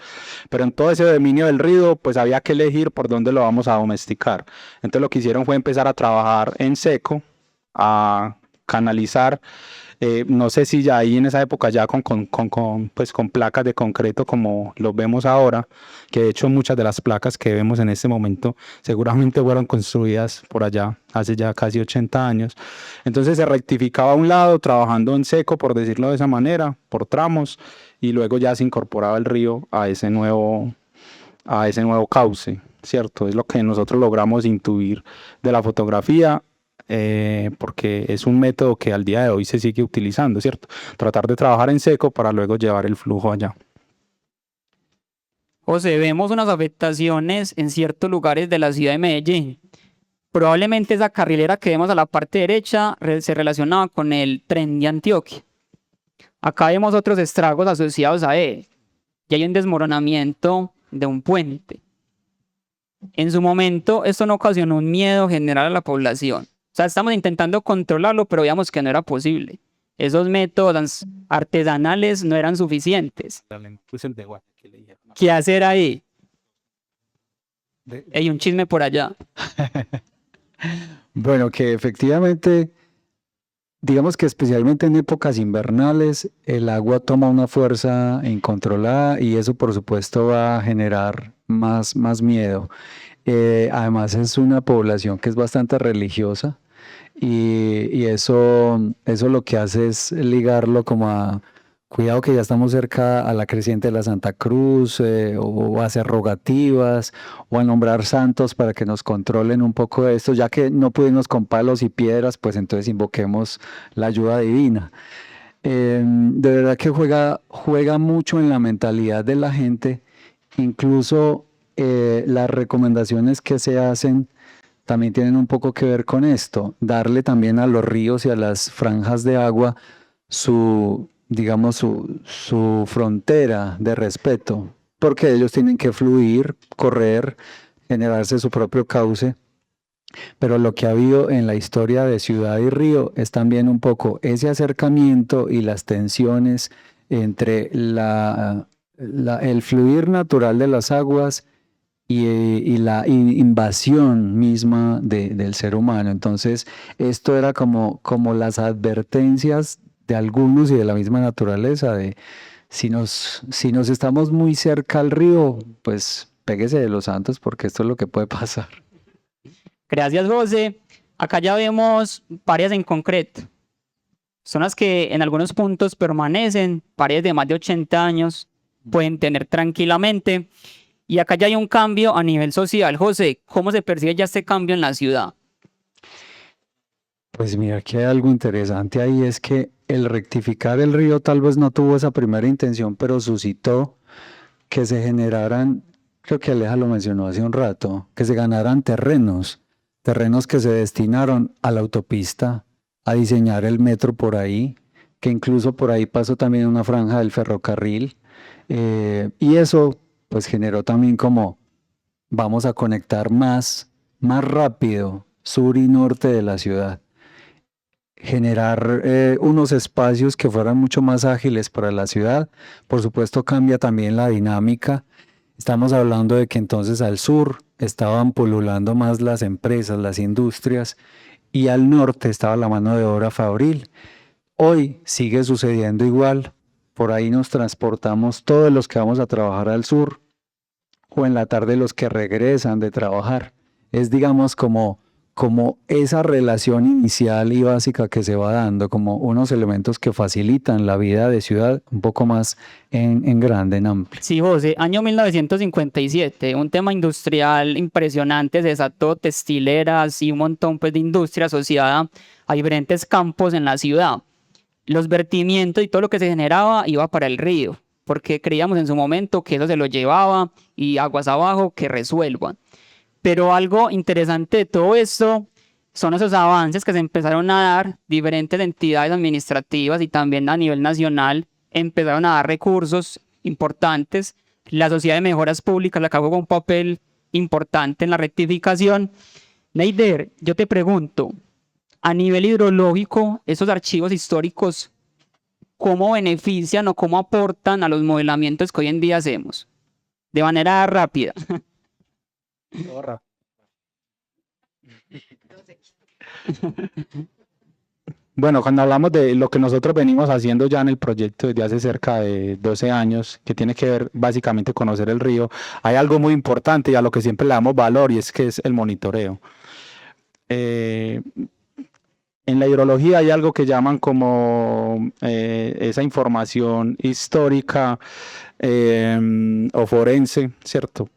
pero en todo ese dominio del río pues había que elegir por dónde lo vamos a domesticar. Entonces lo que hicieron fue empezar a trabajar en seco, a canalizar, no sé si ya ahí en esa época ya pues con placas de concreto como lo vemos ahora, que de hecho muchas de las placas que vemos en este momento seguramente fueron construidas por allá hace ya casi 80 años. Entonces se rectificaba a un lado trabajando en seco, por decirlo de esa manera, por tramos, y luego ya se incorporaba el río a ese nuevo cauce, ¿cierto? Es lo que nosotros logramos intuir de la fotografía. Porque es un método que al día de hoy se sigue utilizando, ¿cierto? Tratar de trabajar en seco para luego llevar el flujo allá. José, vemos unas afectaciones en ciertos lugares de la ciudad de Medellín. Probablemente esa carrilera que vemos a la parte derecha se relacionaba con el tren de Antioquia. Acá vemos otros estragos asociados a él. Y hay un desmoronamiento de un puente. En su momento, esto no ocasionó un miedo general a la población. O sea, estamos intentando controlarlo, pero veíamos que no era posible. Esos métodos artesanales no eran suficientes. ¿Qué hacer ahí? Hay un chisme por allá. Bueno, que efectivamente, digamos que especialmente en épocas invernales, el agua toma una fuerza incontrolada y eso por supuesto va a generar más miedo. Además es una población que es bastante religiosa y eso lo que hace es ligarlo como a cuidado que ya estamos cerca a la creciente de la Santa Cruz, o a hacer rogativas o a nombrar santos para que nos controlen un poco de esto, ya que no pudimos con palos y piedras, pues entonces invoquemos la ayuda divina. De verdad que juega mucho en la mentalidad de la gente, incluso las recomendaciones que se hacen también tienen un poco que ver con esto, darle también a los ríos y a las franjas de agua su digamos, su frontera de respeto, porque ellos tienen que fluir, correr, generarse su propio cauce. Pero lo que ha habido en la historia de Ciudad y Río es también un poco ese acercamiento y las tensiones entre el fluir natural de las aguas y la invasión misma del ser humano. Entonces, esto era como las advertencias de algunos y de la misma naturaleza, de si nos estamos muy cerca al río, pues péguese de los santos porque esto es lo que puede pasar. Gracias, José. Acá ya vemos paredes en concreto. Zonas que en algunos puntos permanecen, paredes de más de 80 años, pueden tener tranquilamente. Y acá ya hay un cambio a nivel social. José, ¿cómo se percibe ya este cambio en la ciudad? Pues mira, que hay algo interesante ahí, es que el rectificar el río tal vez no tuvo esa primera intención, pero suscitó que se generaran, creo que Aleja lo mencionó hace un rato, que se ganaran terrenos que se destinaron a la autopista, a diseñar el metro por ahí, que incluso por ahí pasó también una franja del ferrocarril, y eso pues generó también como vamos a conectar más rápido sur y norte de la ciudad, generar unos espacios que fueran mucho más ágiles para la ciudad. Por supuesto cambia también la dinámica. Estamos hablando de que entonces al sur estaban pululando más las empresas, las industrias, y al norte estaba la mano de obra fabril. Hoy sigue sucediendo igual. Por ahí nos transportamos todos los que vamos a trabajar al sur, o en la tarde los que regresan de trabajar. Es, digamos, como esa relación inicial y básica que se va dando, como unos elementos que facilitan la vida de ciudad un poco más en grande, en amplio. Sí, José, año 1957, un tema industrial impresionante, se desató textileras y un montón pues, de industria asociada a diferentes campos en la ciudad. Los vertimientos y todo lo que se generaba iba para el río, porque creíamos en su momento que eso se lo llevaba y aguas abajo que resuelvan. Pero algo interesante de todo esto son esos avances que se empezaron a dar, diferentes entidades administrativas y también a nivel nacional empezaron a dar recursos importantes. La Sociedad de Mejoras Públicas la jugó un papel importante en la rectificación. Neider, yo te pregunto, a nivel hidrológico, esos archivos históricos, ¿cómo benefician o cómo aportan a los modelamientos que hoy en día hacemos? De manera rápida. Bueno, cuando hablamos de lo que nosotros venimos haciendo ya en el proyecto desde hace cerca de 12 años, que tiene que ver básicamente conocer el río, hay algo muy importante y a lo que siempre le damos valor y es que es el monitoreo. En la hidrología hay algo que llaman como esa información histórica o forense, ¿cierto?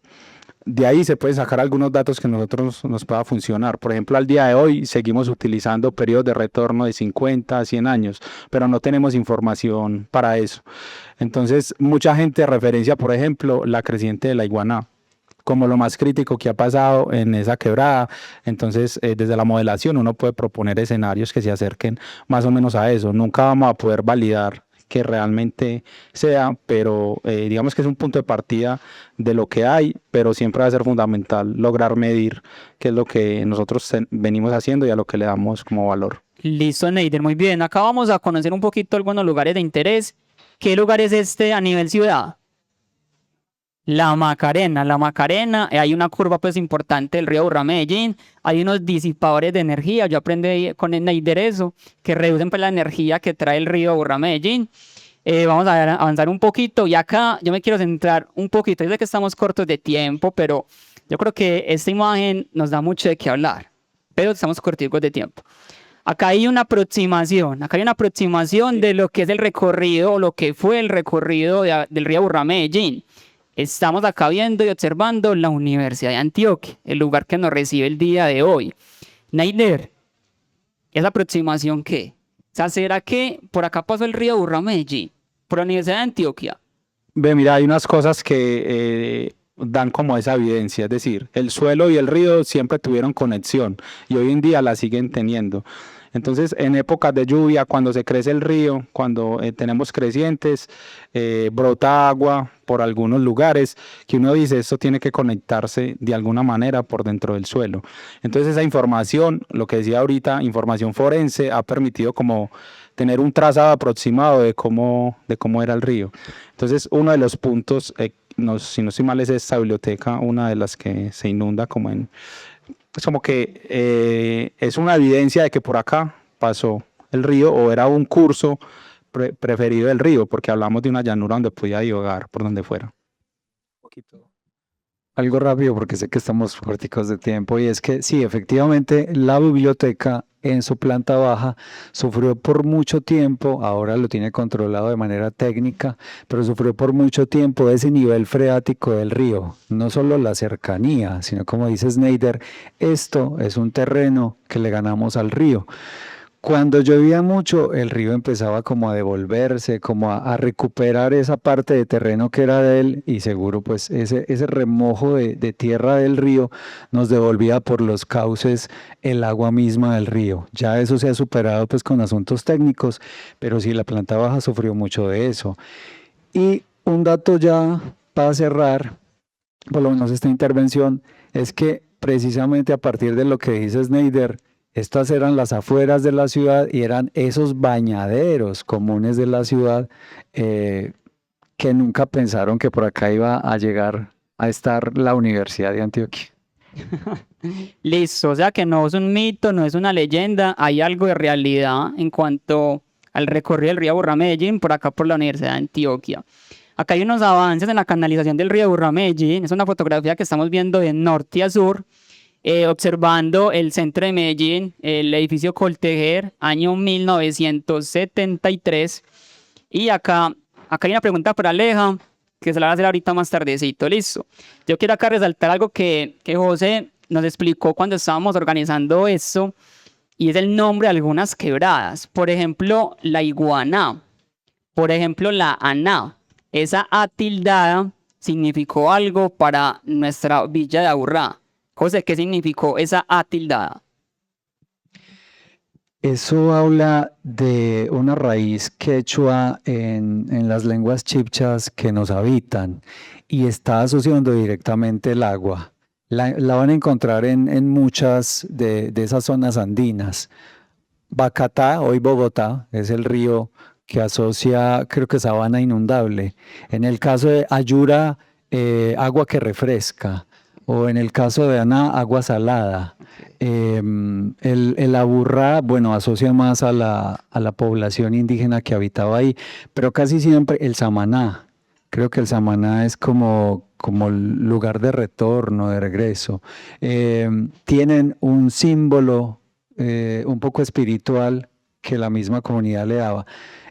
De ahí se pueden sacar algunos datos que nosotros nos pueda funcionar. Por ejemplo, al día de hoy seguimos utilizando periodos de retorno de 50 a 100 años, pero no tenemos información para eso. Entonces, mucha gente referencia, por ejemplo, la creciente de la Iguaná como lo más crítico que ha pasado en esa quebrada. Entonces, desde la modelación uno puede proponer escenarios que se acerquen más o menos a eso. Nunca vamos a poder validar que realmente sea, pero digamos que es un punto de partida de lo que hay, pero siempre va a ser fundamental lograr medir qué es lo que nosotros venimos haciendo y a lo que le damos como valor. Listo, Neider, muy bien. Acá vamos a conocer un poquito algunos lugares de interés. ¿Qué lugar es este a nivel ciudad? La Macarena, hay una curva pues importante del río Burra-Medellín, hay unos disipadores de energía, yo aprendí con el Neider eso, que reducen pues la energía que trae el río Burra-Medellín. Vamos a avanzar un poquito y acá yo me quiero centrar un poquito, yo sé que estamos cortos de tiempo, pero yo creo que esta imagen nos da mucho de qué hablar, pero estamos corticos de tiempo. Acá hay una aproximación de lo que es el recorrido o lo que fue el recorrido del río Burra-Medellín. Estamos acá viendo y observando la Universidad de Antioquia, el lugar que nos recibe el día de hoy. Neider, ¿esa aproximación qué? O sea, ¿será que por acá pasó el río Burra-Medellín, por la Universidad de Antioquia? Ve, mira, hay unas cosas que dan como esa evidencia, es decir, el suelo y el río siempre tuvieron conexión y hoy en día la siguen teniendo. Entonces, en épocas de lluvia, cuando se crece el río, cuando tenemos crecientes, brota agua por algunos lugares que uno dice, esto tiene que conectarse de alguna manera por dentro del suelo. Entonces, esa información, lo que decía ahorita, información forense, ha permitido como tener un trazado aproximado de cómo era el río. Entonces, uno de los puntos, si no estoy mal, es esta biblioteca, una de las que se inunda es como que es una evidencia de que por acá pasó el río o era un curso preferido del río, porque hablamos de una llanura donde podía divagar por donde fuera. Algo rápido porque sé que estamos corticos de tiempo y es que sí, efectivamente la biblioteca en su planta baja sufrió por mucho tiempo, ahora lo tiene controlado de manera técnica, pero sufrió por mucho tiempo ese nivel freático del río, no solo la cercanía, sino como dice Snyder, esto es un terreno que le ganamos al río. Cuando llovía mucho, el río empezaba como a devolverse, como a recuperar esa parte de terreno que era de él y seguro pues ese remojo de tierra del río nos devolvía por los cauces el agua misma del río. Ya eso se ha superado pues con asuntos técnicos, pero sí la planta baja sufrió mucho de eso. Y un dato ya para cerrar, por lo menos esta intervención, es que precisamente a partir de lo que dice Snyder, estas eran las afueras de la ciudad y eran esos bañaderos comunes de la ciudad que nunca pensaron que por acá iba a llegar a estar la Universidad de Antioquia. Listo, o sea que no es un mito, no es una leyenda, hay algo de realidad en cuanto al recorrido del río Aburrá-Medellín por acá por la Universidad de Antioquia. Acá hay unos avances en la canalización del río Aburrá-Medellín, es una fotografía que estamos viendo de norte a sur, observando el centro de Medellín, el edificio Coltejer, año 1973. Y acá hay una pregunta para Aleja, que se la voy a hacer ahorita más tardecito, listo. Yo quiero acá resaltar algo que José nos explicó cuando estábamos organizando esto, y es el nombre de algunas quebradas. Por ejemplo, la Iguaná, por ejemplo, la Aná. Esa A tildada significó algo para nuestra villa de Aburrá. José, ¿qué significó esa A tildada? Eso habla de una raíz quechua en las lenguas chibchas que nos habitan y está asociando directamente el agua. La van a encontrar en muchas de esas zonas andinas. Bacatá, hoy Bogotá, es el río que asocia, creo que sabana inundable. En el caso de Ayura, agua que refresca. O en el caso de Aná, agua salada. El Aburrá, bueno, asocia más a la población indígena que habitaba ahí, pero casi siempre el Samaná. Creo que el Samaná es como lugar de retorno, de regreso. Tienen un símbolo un poco espiritual que la misma comunidad le daba.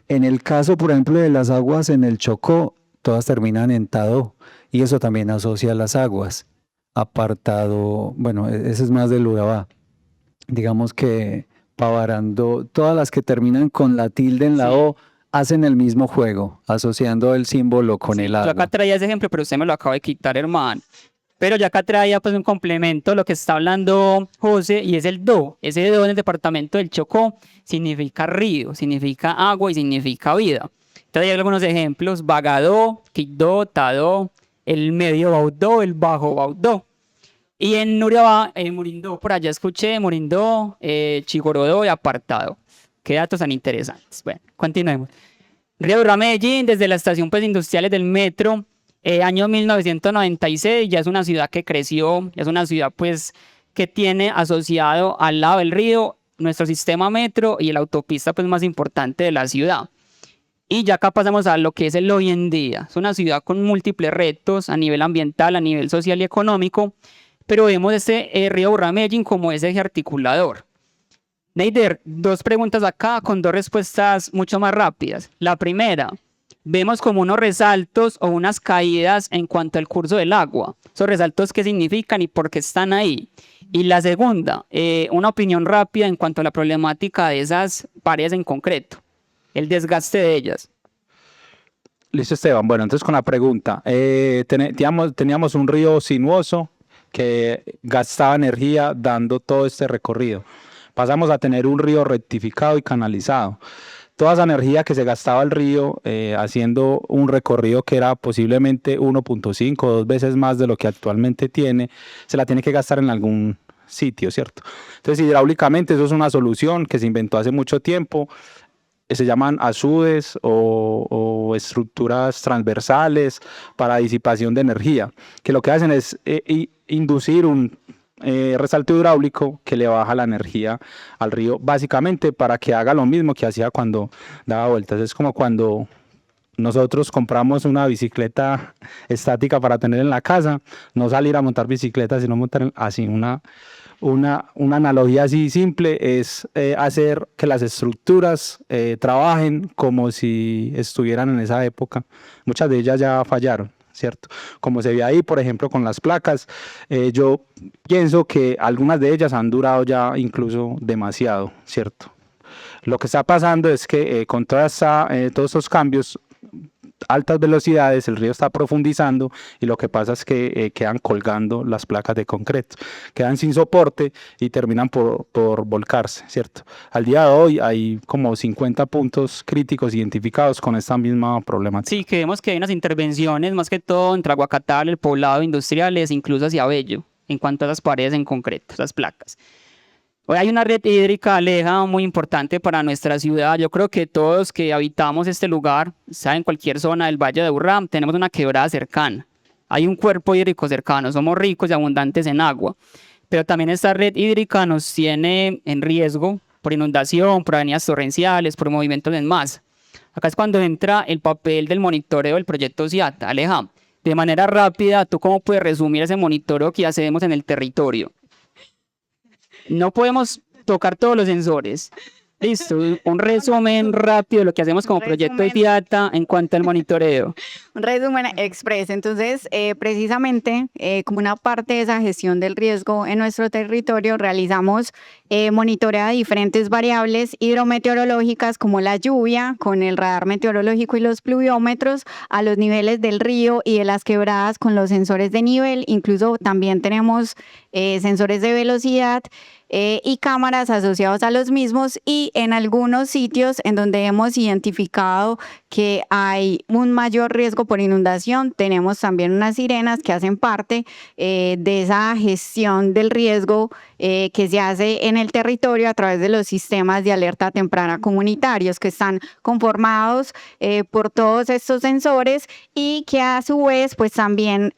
En el caso, por ejemplo, de las aguas en el Chocó, todas terminan en Tadó, y eso también asocia a las aguas. Apartado, bueno, ese es más del Urabá. Digamos que Pavarandó, todas las que terminan con la tilde en la O, hacen el mismo juego, asociando el símbolo con el agua. Yo acá traía ese ejemplo, pero usted me lo acaba de quitar, hermano. Pero yo acá traía pues un complemento, lo que está hablando José, y es el Do. Ese Do en el departamento del Chocó significa río, significa agua y significa vida. Entonces hay algunos ejemplos: Bagadó, Quibdó, Tadó, el medio Baudó, el bajo Baudó. Y en Urabá, Murindó, por allá escuché Murindó, Chigorodó y Apartado. Qué datos tan interesantes. Bueno, continuemos. Río Aburrá Medellín, desde la estación pues, industriales del metro, año 1996, ya es una ciudad que creció, ya es una ciudad pues que tiene asociado al lado del río nuestro sistema metro y la autopista pues más importante de la ciudad. Y ya acá pasamos a lo que es el hoy en día. Es una ciudad con múltiples retos a nivel ambiental, a nivel social y económico, pero vemos este río Aburrá Medellín como ese eje articulador. Neider, dos preguntas acá con dos respuestas mucho más rápidas. La primera, vemos como unos resaltos o unas caídas en cuanto al curso del agua. ¿Esos resaltos qué significan y por qué están ahí? Y la segunda, una opinión rápida en cuanto a la problemática de esas paredes en concreto, el desgaste de ellas. Listo, Esteban. Bueno, entonces con la pregunta, teníamos un río sinuoso que gastaba energía dando todo este recorrido. pasamos a tener un río rectificado y canalizado. Toda esa energía que se gastaba el río haciendo un recorrido que era posiblemente 1.5 o 2 veces más de lo que actualmente tiene, se la tiene que gastar en algún sitio, ¿cierto? Entonces, hidráulicamente eso es una solución que se inventó hace mucho tiempo. Se llaman azudes o estructuras transversales para disipación de energía, que lo que hacen es inducir un resalto hidráulico que le baja la energía al río, básicamente para que haga lo mismo que hacía cuando daba vueltas. Es como cuando nosotros compramos una bicicleta estática para tener en la casa, no salir a montar bicicleta, sino montar así una analogía así simple es hacer que las estructuras trabajen como si estuvieran en esa época. Muchas de ellas ya fallaron, ¿cierto? Como se ve ahí, por ejemplo, con las placas, yo pienso que algunas de ellas han durado ya incluso demasiado, ¿cierto? Lo que está pasando es que con todos estos cambios, altas velocidades, el río está profundizando y lo que pasa es que quedan colgando las placas de concreto, quedan sin soporte y terminan por volcarse, ¿cierto? Al día de hoy hay como 50 puntos críticos identificados con esta misma problemática. Sí, que vemos que hay unas intervenciones, más que todo entre Aguacatal, el poblado industriales, incluso hacia Bello, en cuanto a las paredes en concreto, las placas. Hoy hay una red hídrica, Aleja, muy importante para nuestra ciudad. Yo creo que todos que habitamos este lugar, sea en cualquier zona del Valle de Aburrá, tenemos una quebrada cercana. Hay un cuerpo hídrico cercano, somos ricos y abundantes en agua. Pero también esta red hídrica nos tiene en riesgo por inundación, por avenidas torrenciales, por movimientos en masa. Acá es cuando entra el papel del monitoreo del proyecto CIATA. Aleja, de manera rápida, ¿tú cómo puedes resumir ese monitoreo que hacemos en el territorio? No podemos tocar todos los sensores. Listo, un resumen rápido de lo que hacemos como proyecto de CIATA en cuanto al monitoreo. Un resumen express. Entonces, precisamente, como una parte de esa gestión del riesgo en nuestro territorio, realizamos monitoreo de diferentes variables hidrometeorológicas como la lluvia, con el radar meteorológico y los pluviómetros, a los niveles del río y de las quebradas con los sensores de nivel. Incluso también tenemos sensores de velocidad y cámaras asociados a los mismos, y en algunos sitios en donde hemos identificado que hay un mayor riesgo por inundación, tenemos también unas sirenas que hacen parte de esa gestión del riesgo que se hace en el territorio a través de los sistemas de alerta temprana comunitarios, que están conformados por todos estos sensores y que a su vez pues también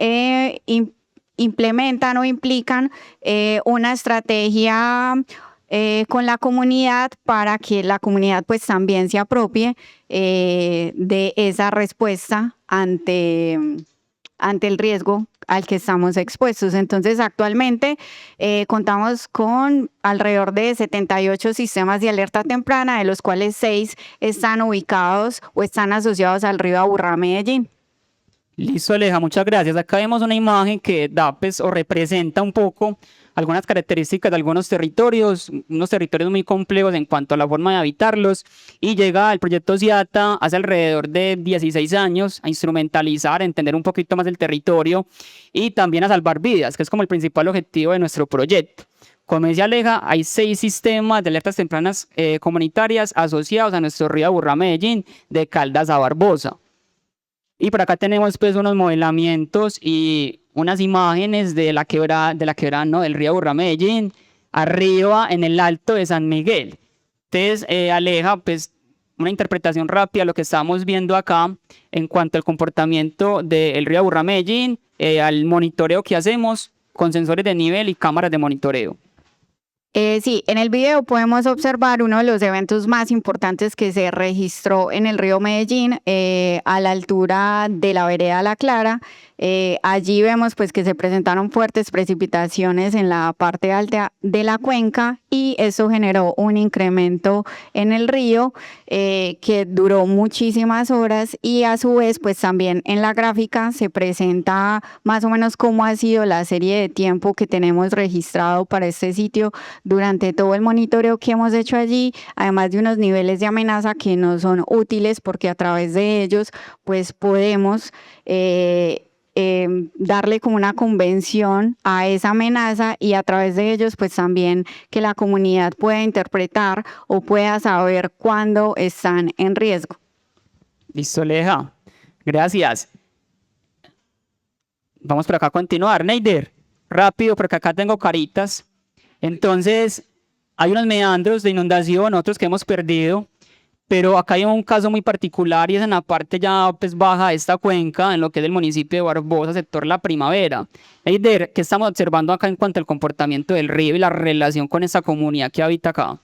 implementan o implican una estrategia con la comunidad para que la comunidad pues también se apropie de esa respuesta ante el riesgo al que estamos expuestos. Entonces, actualmente contamos con alrededor de 78 sistemas de alerta temprana, de los cuales 6 están ubicados o están asociados al río Aburrá, Medellín. Listo, Aleja, muchas gracias. Acá vemos una imagen que da pues, o representa un poco algunas características de algunos territorios, unos territorios muy complejos en cuanto a la forma de habitarlos, y llega el proyecto CIATA hace alrededor de 16 años a instrumentalizar, a entender un poquito más el territorio y también a salvar vidas, que es como el principal objetivo de nuestro proyecto. Como decía Aleja, hay 6 sistemas de alertas tempranas comunitarias asociados a nuestro río Aburrá, Medellín, de Caldas a Barbosa. Y por acá tenemos pues unos modelamientos y unas imágenes de la quebrada, no, del río Aburrá, Medellín, arriba en el alto de San Miguel. Entonces, Aleja, pues una interpretación rápida de lo que estamos viendo acá en cuanto al comportamiento del río Aburrá, Medellín, al monitoreo que hacemos con sensores de nivel y cámaras de monitoreo. Sí, en el video podemos observar uno de los eventos más importantes que se registró en el río Medellín, a la altura de la vereda La Clara. Allí vemos pues que se presentaron fuertes precipitaciones en la parte alta de la cuenca, y eso generó un incremento en el río que duró muchísimas horas, y a su vez pues también en la gráfica se presenta más o menos cómo ha sido la serie de tiempo que tenemos registrado para este sitio durante todo el monitoreo que hemos hecho allí, además de unos niveles de amenaza que nos son útiles porque a través de ellos pues podemos darle como una convención a esa amenaza y a través de ellos pues también que la comunidad pueda interpretar o pueda saber cuándo están en riesgo. Listo, Aleja. Gracias. Vamos por acá a continuar. Neider, rápido, porque acá tengo caritas. Entonces, hay unos meandros de inundación, otros que hemos perdido, pero acá hay un caso muy particular y es en la parte ya pues, baja de esta cuenca, en lo que es el municipio de Barbosa, sector La Primavera. Neider, ¿qué estamos observando acá en cuanto al comportamiento del río y la relación con esa comunidad que habita acá?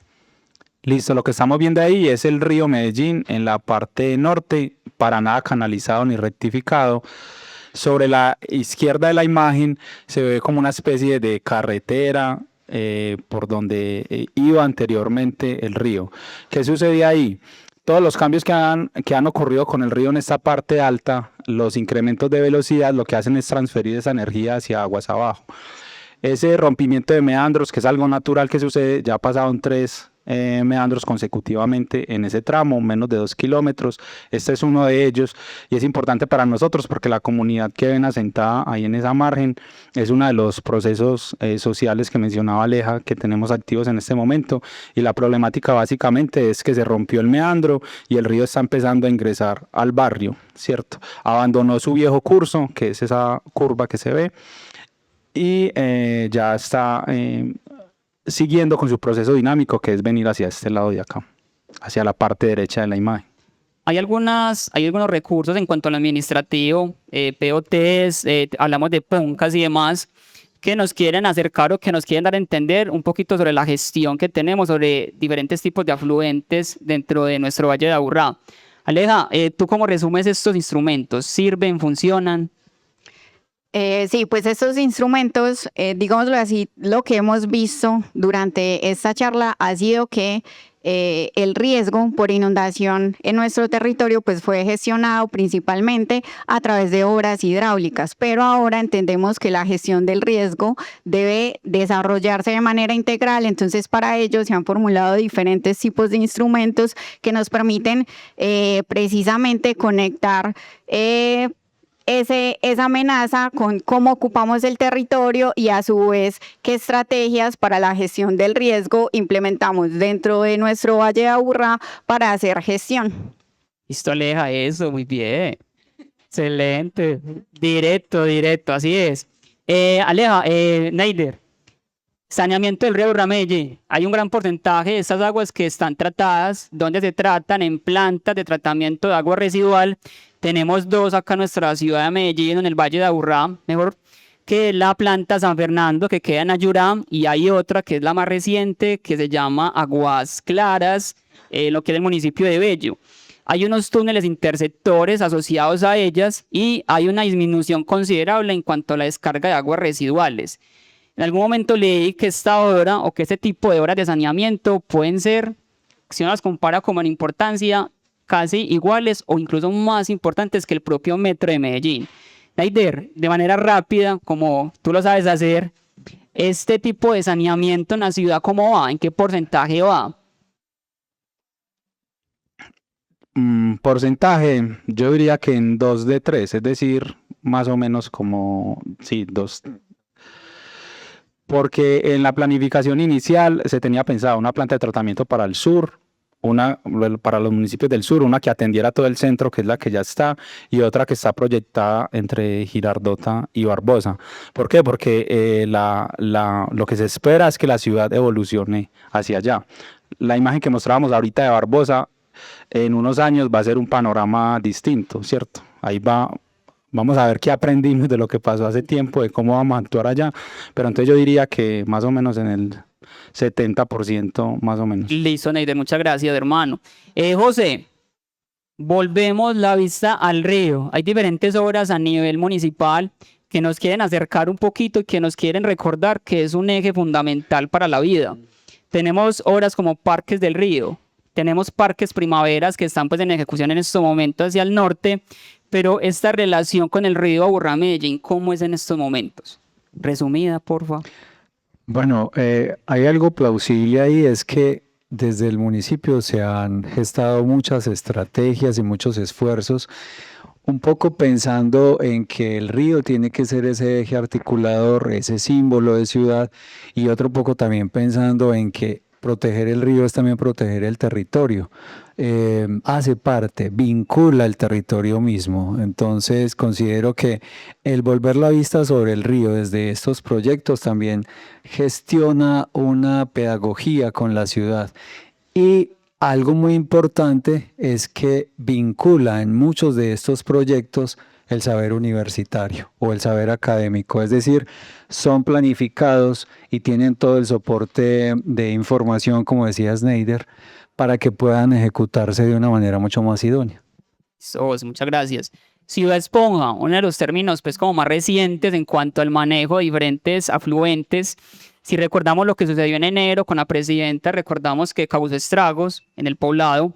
Listo, lo que estamos viendo ahí es el río Medellín en la parte norte, para nada canalizado ni rectificado. Sobre la izquierda de la imagen se ve como una especie de carretera por donde iba anteriormente el río. ¿Qué sucedía ahí? Todos los cambios que han ocurrido con el río en esta parte alta, los incrementos de velocidad, lo que hacen es transferir esa energía hacia aguas abajo. Ese rompimiento de meandros, que es algo natural que sucede, ya pasaron 3 meandros consecutivamente en ese tramo, menos de 2 kilómetros. Este es uno de ellos y es importante para nosotros porque la comunidad que ven asentada ahí en esa margen es uno de los procesos sociales que mencionaba Aleja que tenemos activos en este momento, y la problemática básicamente es que se rompió el meandro y el río está empezando a ingresar al barrio, ¿cierto? Abandonó su viejo curso, que es esa curva que se ve, y ya está siguiendo con su proceso dinámico, que es venir hacia este lado de acá, hacia la parte derecha de la imagen. Hay algunos recursos en cuanto al administrativo, POTs, hablamos de PONCAS y demás, que nos quieren acercar o que nos quieren dar a entender un poquito sobre la gestión que tenemos sobre diferentes tipos de afluentes dentro de nuestro Valle de Aburrá. Aleja, ¿tú cómo resumes estos instrumentos? ¿Sirven? ¿Funcionan? Sí, pues estos instrumentos, digámoslo así, lo que hemos visto durante esta charla ha sido que el riesgo por inundación en nuestro territorio pues fue gestionado principalmente a través de obras hidráulicas, pero ahora entendemos que la gestión del riesgo debe desarrollarse de manera integral. Entonces para ello se han formulado diferentes tipos de instrumentos que nos permiten precisamente conectar esa amenaza con cómo ocupamos el territorio y a su vez qué estrategias para la gestión del riesgo implementamos dentro de nuestro Valle de Aburrá para hacer gestión. Listo, Aleja, eso, muy bien. Excelente. Directo, así es. Aleja, Neider, saneamiento del río Aburrá Medellín. Hay un gran porcentaje de estas aguas que están tratadas, donde se tratan en plantas de tratamiento de agua residual. Tenemos 2 acá en nuestra ciudad de Medellín, en el Valle de Aburrá, mejor que la planta San Fernando, que queda en Ayurá, y hay otra que es la más reciente, que se llama Aguas Claras, lo que es el municipio de Bello. Hay unos túneles interceptores asociados a ellas y hay una disminución considerable en cuanto a la descarga de aguas residuales. En algún momento leí que esta obra o que este tipo de obras de saneamiento pueden ser, si uno las compara como en importancia, casi iguales o incluso más importantes que el propio metro de Medellín. Neider, de manera rápida, como tú lo sabes hacer, este tipo de saneamiento en la ciudad, ¿cómo va? ¿En qué porcentaje va? Porcentaje, yo diría que en 2 de 3, es decir, más o menos como, sí, 2. Porque en la planificación inicial se tenía pensado una planta de tratamiento para el sur, una para los municipios del sur, una que atendiera todo el centro, que es la que ya está, y otra que está proyectada entre Girardota y Barbosa. ¿Por qué? Porque lo que se espera es que la ciudad evolucione hacia allá. La imagen que mostrábamos ahorita de Barbosa, en unos años va a ser un panorama distinto, ¿cierto? Ahí vamos a ver qué aprendimos de lo que pasó hace tiempo, de cómo vamos a actuar allá, pero entonces yo diría que más o menos en el 70% más o menos. Listo, Neider, muchas gracias, hermano. José, volvemos la vista al río. Hay diferentes obras a nivel municipal que nos quieren acercar un poquito y que nos quieren recordar que es un eje fundamental para la vida. Tenemos obras como Parques del Río, tenemos Parques Primaveras que están pues en ejecución en estos momentos hacia el norte, pero esta relación con el río Aburrá Medellín, ¿cómo es en estos momentos? Resumida, por favor. Bueno, hay algo plausible ahí, es que desde el municipio se han gestado muchas estrategias y muchos esfuerzos. un poco pensando en que el río tiene que ser ese eje articulador, ese símbolo de ciudad, y otro poco también pensando en que proteger el río es también proteger el territorio. Hace parte, vincula el territorio mismo. Entonces considero que el volver la vista sobre el río desde estos proyectos también gestiona una pedagogía con la ciudad. Y algo muy importante es que vincula en muchos de estos proyectos el saber universitario o el saber académico, es decir, son planificados y tienen todo el soporte de información, como decía Snyder, para que puedan ejecutarse de una manera mucho más idónea. Muchas gracias. Ciudad Esponja, uno de los términos pues como más recientes en cuanto al manejo de diferentes afluentes. Si recordamos lo que sucedió en enero con la presidenta, recordamos que causó estragos en el poblado,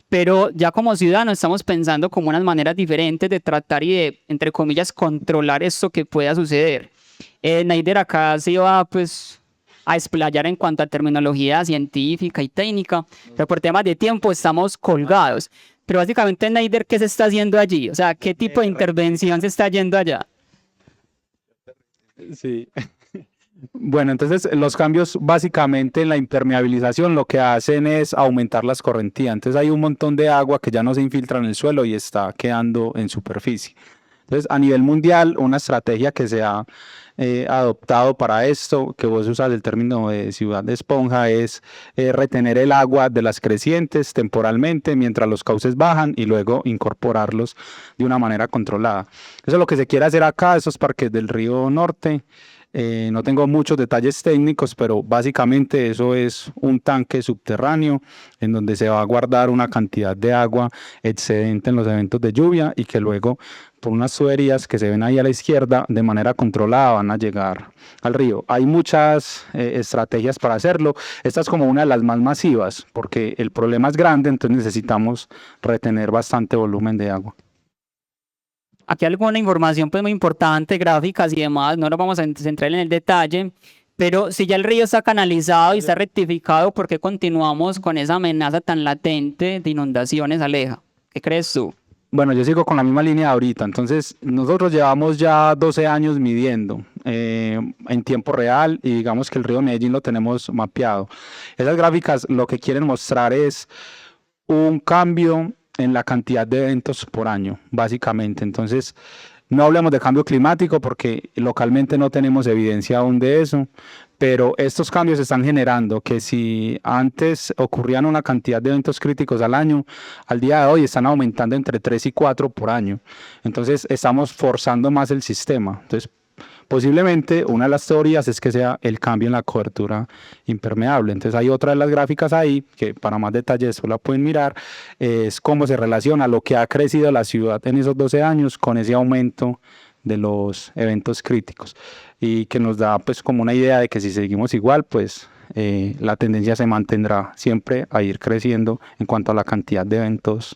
pero ya como ciudadanos estamos pensando como unas maneras diferentes de tratar y de, entre comillas, controlar esto que pueda suceder. Neider acá se iba pues a explayar en cuanto a terminología científica y técnica, pero por temas de tiempo estamos colgados. Pero básicamente, Neider, ¿qué se está haciendo allí? O sea, ¿qué tipo de intervención se está yendo allá? Sí. Bueno, entonces los cambios básicamente en la impermeabilización lo que hacen es aumentar las correntías. Entonces hay un montón de agua que ya no se infiltra en el suelo y está quedando en superficie. Entonces a nivel mundial una estrategia que se ha adoptado para esto, que vos usas el término de ciudad de esponja, es retener el agua de las crecientes temporalmente mientras los cauces bajan y luego incorporarlos de una manera controlada. Eso es lo que se quiere hacer acá, esos parques del río Norte. No tengo muchos detalles técnicos, pero básicamente eso es un tanque subterráneo en donde se va a guardar una cantidad de agua excedente en los eventos de lluvia y que luego por unas tuberías que se ven ahí a la izquierda de manera controlada van a llegar al río. Hay muchas estrategias para hacerlo. Esta es como una de las más masivas porque el problema es grande, entonces necesitamos retener bastante volumen de agua. Aquí alguna información pues muy importante, gráficas y demás, no nos vamos a centrar en el detalle, pero si ya el río está canalizado y está rectificado, ¿por qué continuamos con esa amenaza tan latente de inundaciones, Aleja? ¿Qué crees tú? Bueno, yo sigo con la misma línea de ahorita, entonces nosotros llevamos ya 12 años midiendo en tiempo real y digamos que el río Medellín lo tenemos mapeado. Esas gráficas lo que quieren mostrar es un cambio en la cantidad de eventos por año, básicamente. Entonces, no hablemos de cambio climático porque localmente no tenemos evidencia aún de eso, pero estos cambios están generando que si antes ocurrían una cantidad de eventos críticos al año, al día de hoy están aumentando entre 3 y 4 por año. Entonces, estamos forzando más el sistema. Entonces, posiblemente una de las teorías es que sea el cambio en la cobertura impermeable. Entonces hay otra de las gráficas ahí, que para más detalles eso la pueden mirar, es cómo se relaciona lo que ha crecido la ciudad en esos 12 años con ese aumento de los eventos críticos y que nos da pues como una idea de que si seguimos igual, pues la tendencia se mantendrá siempre a ir creciendo en cuanto a la cantidad de eventos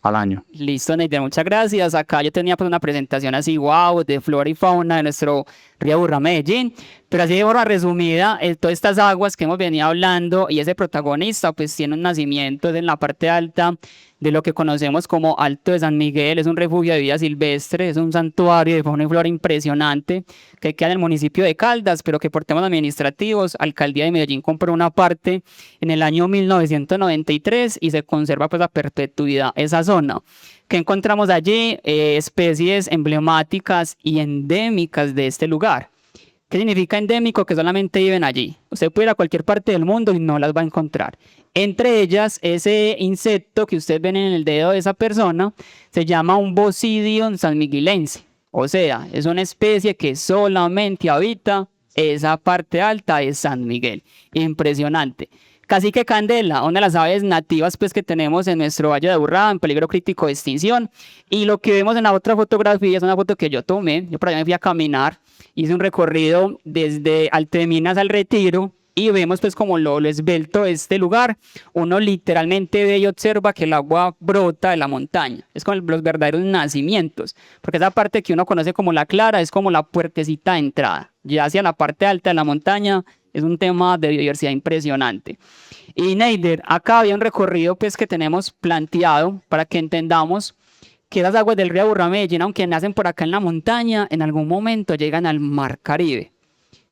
al año. Listo, Neider, muchas gracias. Acá yo tenía pues una presentación así, wow, de flora y fauna de nuestro río Aburrá Medellín, pero así de forma resumida, todas estas aguas que hemos venido hablando y ese protagonista pues tiene un nacimiento en la parte alta de lo que conocemos como Alto de San Miguel. Es un refugio de vida silvestre, es un santuario de fauna y flora impresionante que queda en el municipio de Caldas, pero que por temas administrativos, Alcaldía de Medellín compró una parte en el año 1993 y se conserva pues a perpetuidad esa zona. ¿Qué encontramos allí? Especies emblemáticas y endémicas de este lugar. ¿Qué significa endémico? Que solamente viven allí. Usted puede ir a cualquier parte del mundo y no las va a encontrar. Entre ellas, ese insecto que ustedes ven en el dedo de esa persona se llama un Bosidion sanmiguelense. O sea, es una especie que solamente habita esa parte alta de San Miguel. Impresionante. Cacique Candela, una de las aves nativas pues, que tenemos en nuestro Valle de Aburrá, en peligro crítico de extinción. Y lo que vemos en la otra fotografía es una foto que yo tomé. Yo por allá me fui a caminar, hice un recorrido desde Alteminas al Retiro y vemos pues como lo esbelto de este lugar. Uno literalmente ve y observa que el agua brota de la montaña. Es como los verdaderos nacimientos, porque esa parte que uno conoce como la clara es como la puertecita de entrada. Ya hacia la parte alta de la montaña es un tema de biodiversidad impresionante. Y Neider, acá había un recorrido pues que tenemos planteado para que entendamos que las aguas del río Aburrá Medellín, aunque nacen por acá en la montaña, en algún momento llegan al mar Caribe.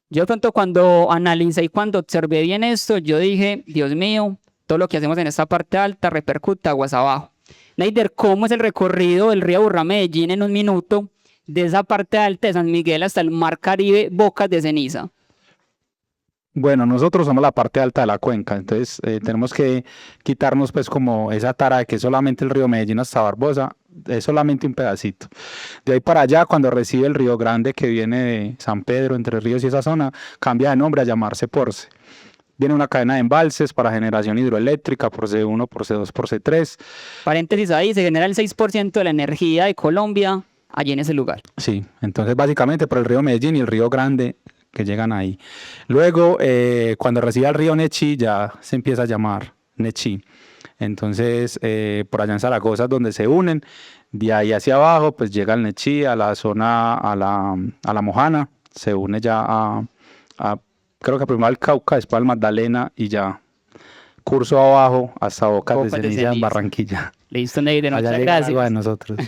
Yo de pronto cuando analicé y cuando observé bien esto, yo dije, Dios mío, todo lo que hacemos en esta parte alta repercute aguas abajo. Neider, ¿cómo es el recorrido del río Aburrá Medellín en un minuto de esa parte alta de San Miguel hasta el mar Caribe, Bocas de Ceniza? Bueno, nosotros somos la parte alta de la cuenca, entonces tenemos que quitarnos pues como esa tara de que solamente el río Medellín hasta Barbosa es solamente un pedacito. De ahí para allá, cuando recibe el río Grande que viene de San Pedro, Entre Ríos y esa zona, cambia de nombre a llamarse Porce. Viene una cadena de embalses para generación hidroeléctrica, Porce 1, Porce 2, Porce 3. Paréntesis ahí, se genera el 6% de la energía de Colombia allí en ese lugar. Sí, entonces básicamente por el río Medellín y el río Grande que llegan ahí. Luego, cuando recibe el río Nechí, ya se empieza a llamar Nechí. Entonces, por allá en Zaragoza es donde se unen. De ahí hacia abajo, pues llega el Nechí a la zona, a la Mojana. Se une ya creo que primero al Cauca, después al Magdalena y ya curso abajo hasta Bocas de Ceniza en Barranquilla. Listo, Neider, Allá muchas llega el gracias. agua de nosotros.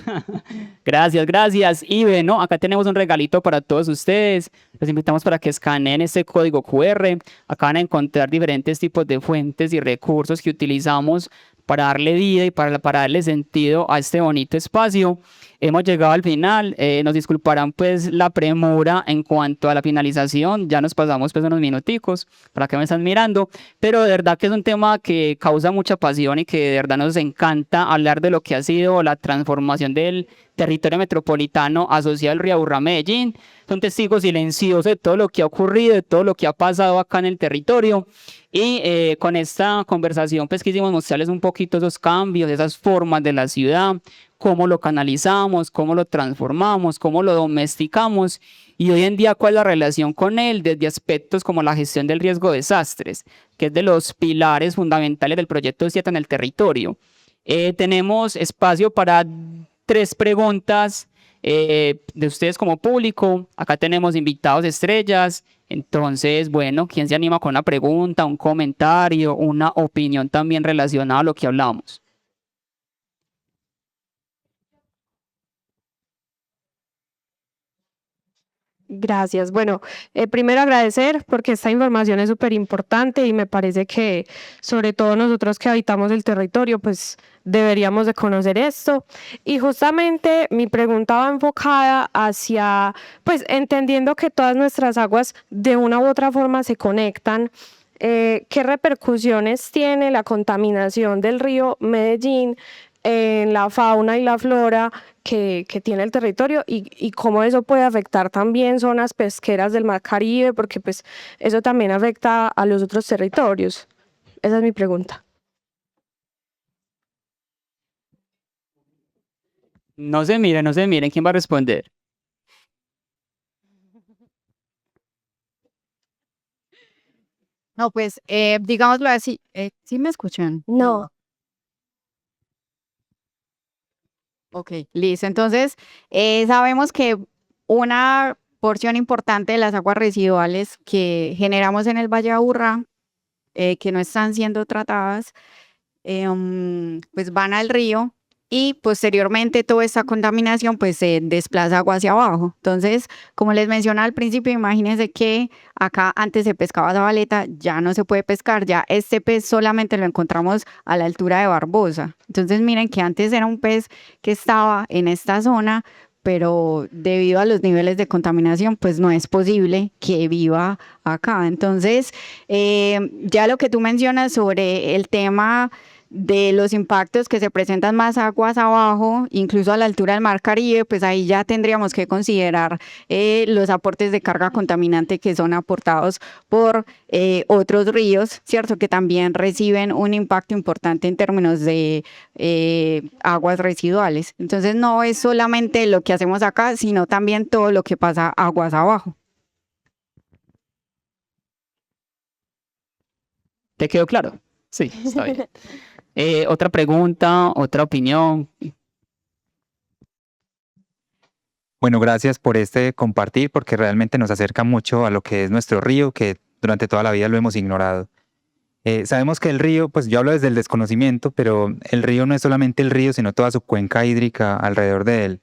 Gracias, gracias. Y bueno, acá tenemos un regalito para todos ustedes. Los invitamos para que escaneen este código QR. Acá van a encontrar diferentes tipos de fuentes y recursos que utilizamos para darle vida y para darle sentido a este bonito espacio. Hemos llegado al final, nos disculparán pues la premura en cuanto a la finalización, ya nos pasamos pues unos minuticos, para que me están mirando, pero de verdad que es un tema que causa mucha pasión y que de verdad nos encanta hablar de lo que ha sido la transformación del territorio metropolitano asociado al río Aburrá Medellín. Son testigos silenciosos de todo lo que ha ocurrido, de todo lo que ha pasado acá en el territorio. Y con esta conversación pues quisimos mostrarles un poquito esos cambios, esas formas de la ciudad, cómo lo canalizamos, cómo lo transformamos, cómo lo domesticamos y hoy en día cuál es la relación con él desde aspectos como la gestión del riesgo de desastres, que es de los pilares fundamentales del proyecto Ciata en el territorio. Tenemos espacio para 3 preguntas de ustedes como público. Acá tenemos invitados estrellas. Entonces, bueno, ¿quién se anima con una pregunta, un comentario, una opinión también relacionada a lo que hablamos? Gracias. Bueno, primero agradecer porque esta información es súper importante y me parece que sobre todo nosotros que habitamos el territorio, pues deberíamos de conocer esto. Y justamente mi pregunta va enfocada hacia, pues entendiendo que todas nuestras aguas de una u otra forma se conectan. ¿Qué repercusiones tiene la contaminación del río Medellín en la fauna y la flora que tiene el territorio y cómo eso puede afectar también zonas pesqueras del Mar Caribe, porque pues eso también afecta a los otros territorios? Esa es mi pregunta. No se miren, ¿quién va a responder? No, pues digámoslo así, ¿sí me escuchan? No. Ok, listo. Entonces, sabemos que una porción importante de las aguas residuales que generamos en el Valle de Aburrá, que no están siendo tratadas, pues van al río y posteriormente toda esta contaminación pues se desplaza agua hacia abajo. Entonces, como les mencionaba al principio, imagínense que acá antes se pescaba zabaleta, ya no se puede pescar, ya este pez solamente lo encontramos a la altura de Barbosa. Entonces, miren que antes era un pez que estaba en esta zona, pero debido a los niveles de contaminación, pues no es posible que viva acá. Entonces, ya lo que tú mencionas sobre el tema de los impactos que se presentan más aguas abajo, incluso a la altura del Mar Caribe, pues ahí ya tendríamos que considerar los aportes de carga contaminante que son aportados por otros ríos, ¿cierto? Que también reciben un impacto importante en términos de aguas residuales. Entonces no es solamente lo que hacemos acá, sino también todo lo que pasa aguas abajo. ¿Te quedó claro? Sí, está bien. Otra pregunta, otra opinión. Bueno, gracias por este compartir, porque realmente nos acerca mucho a lo que es nuestro río, que durante toda la vida lo hemos ignorado. Sabemos que el río, pues yo hablo desde el desconocimiento, pero el río no es solamente el río, sino toda su cuenca hídrica alrededor de él.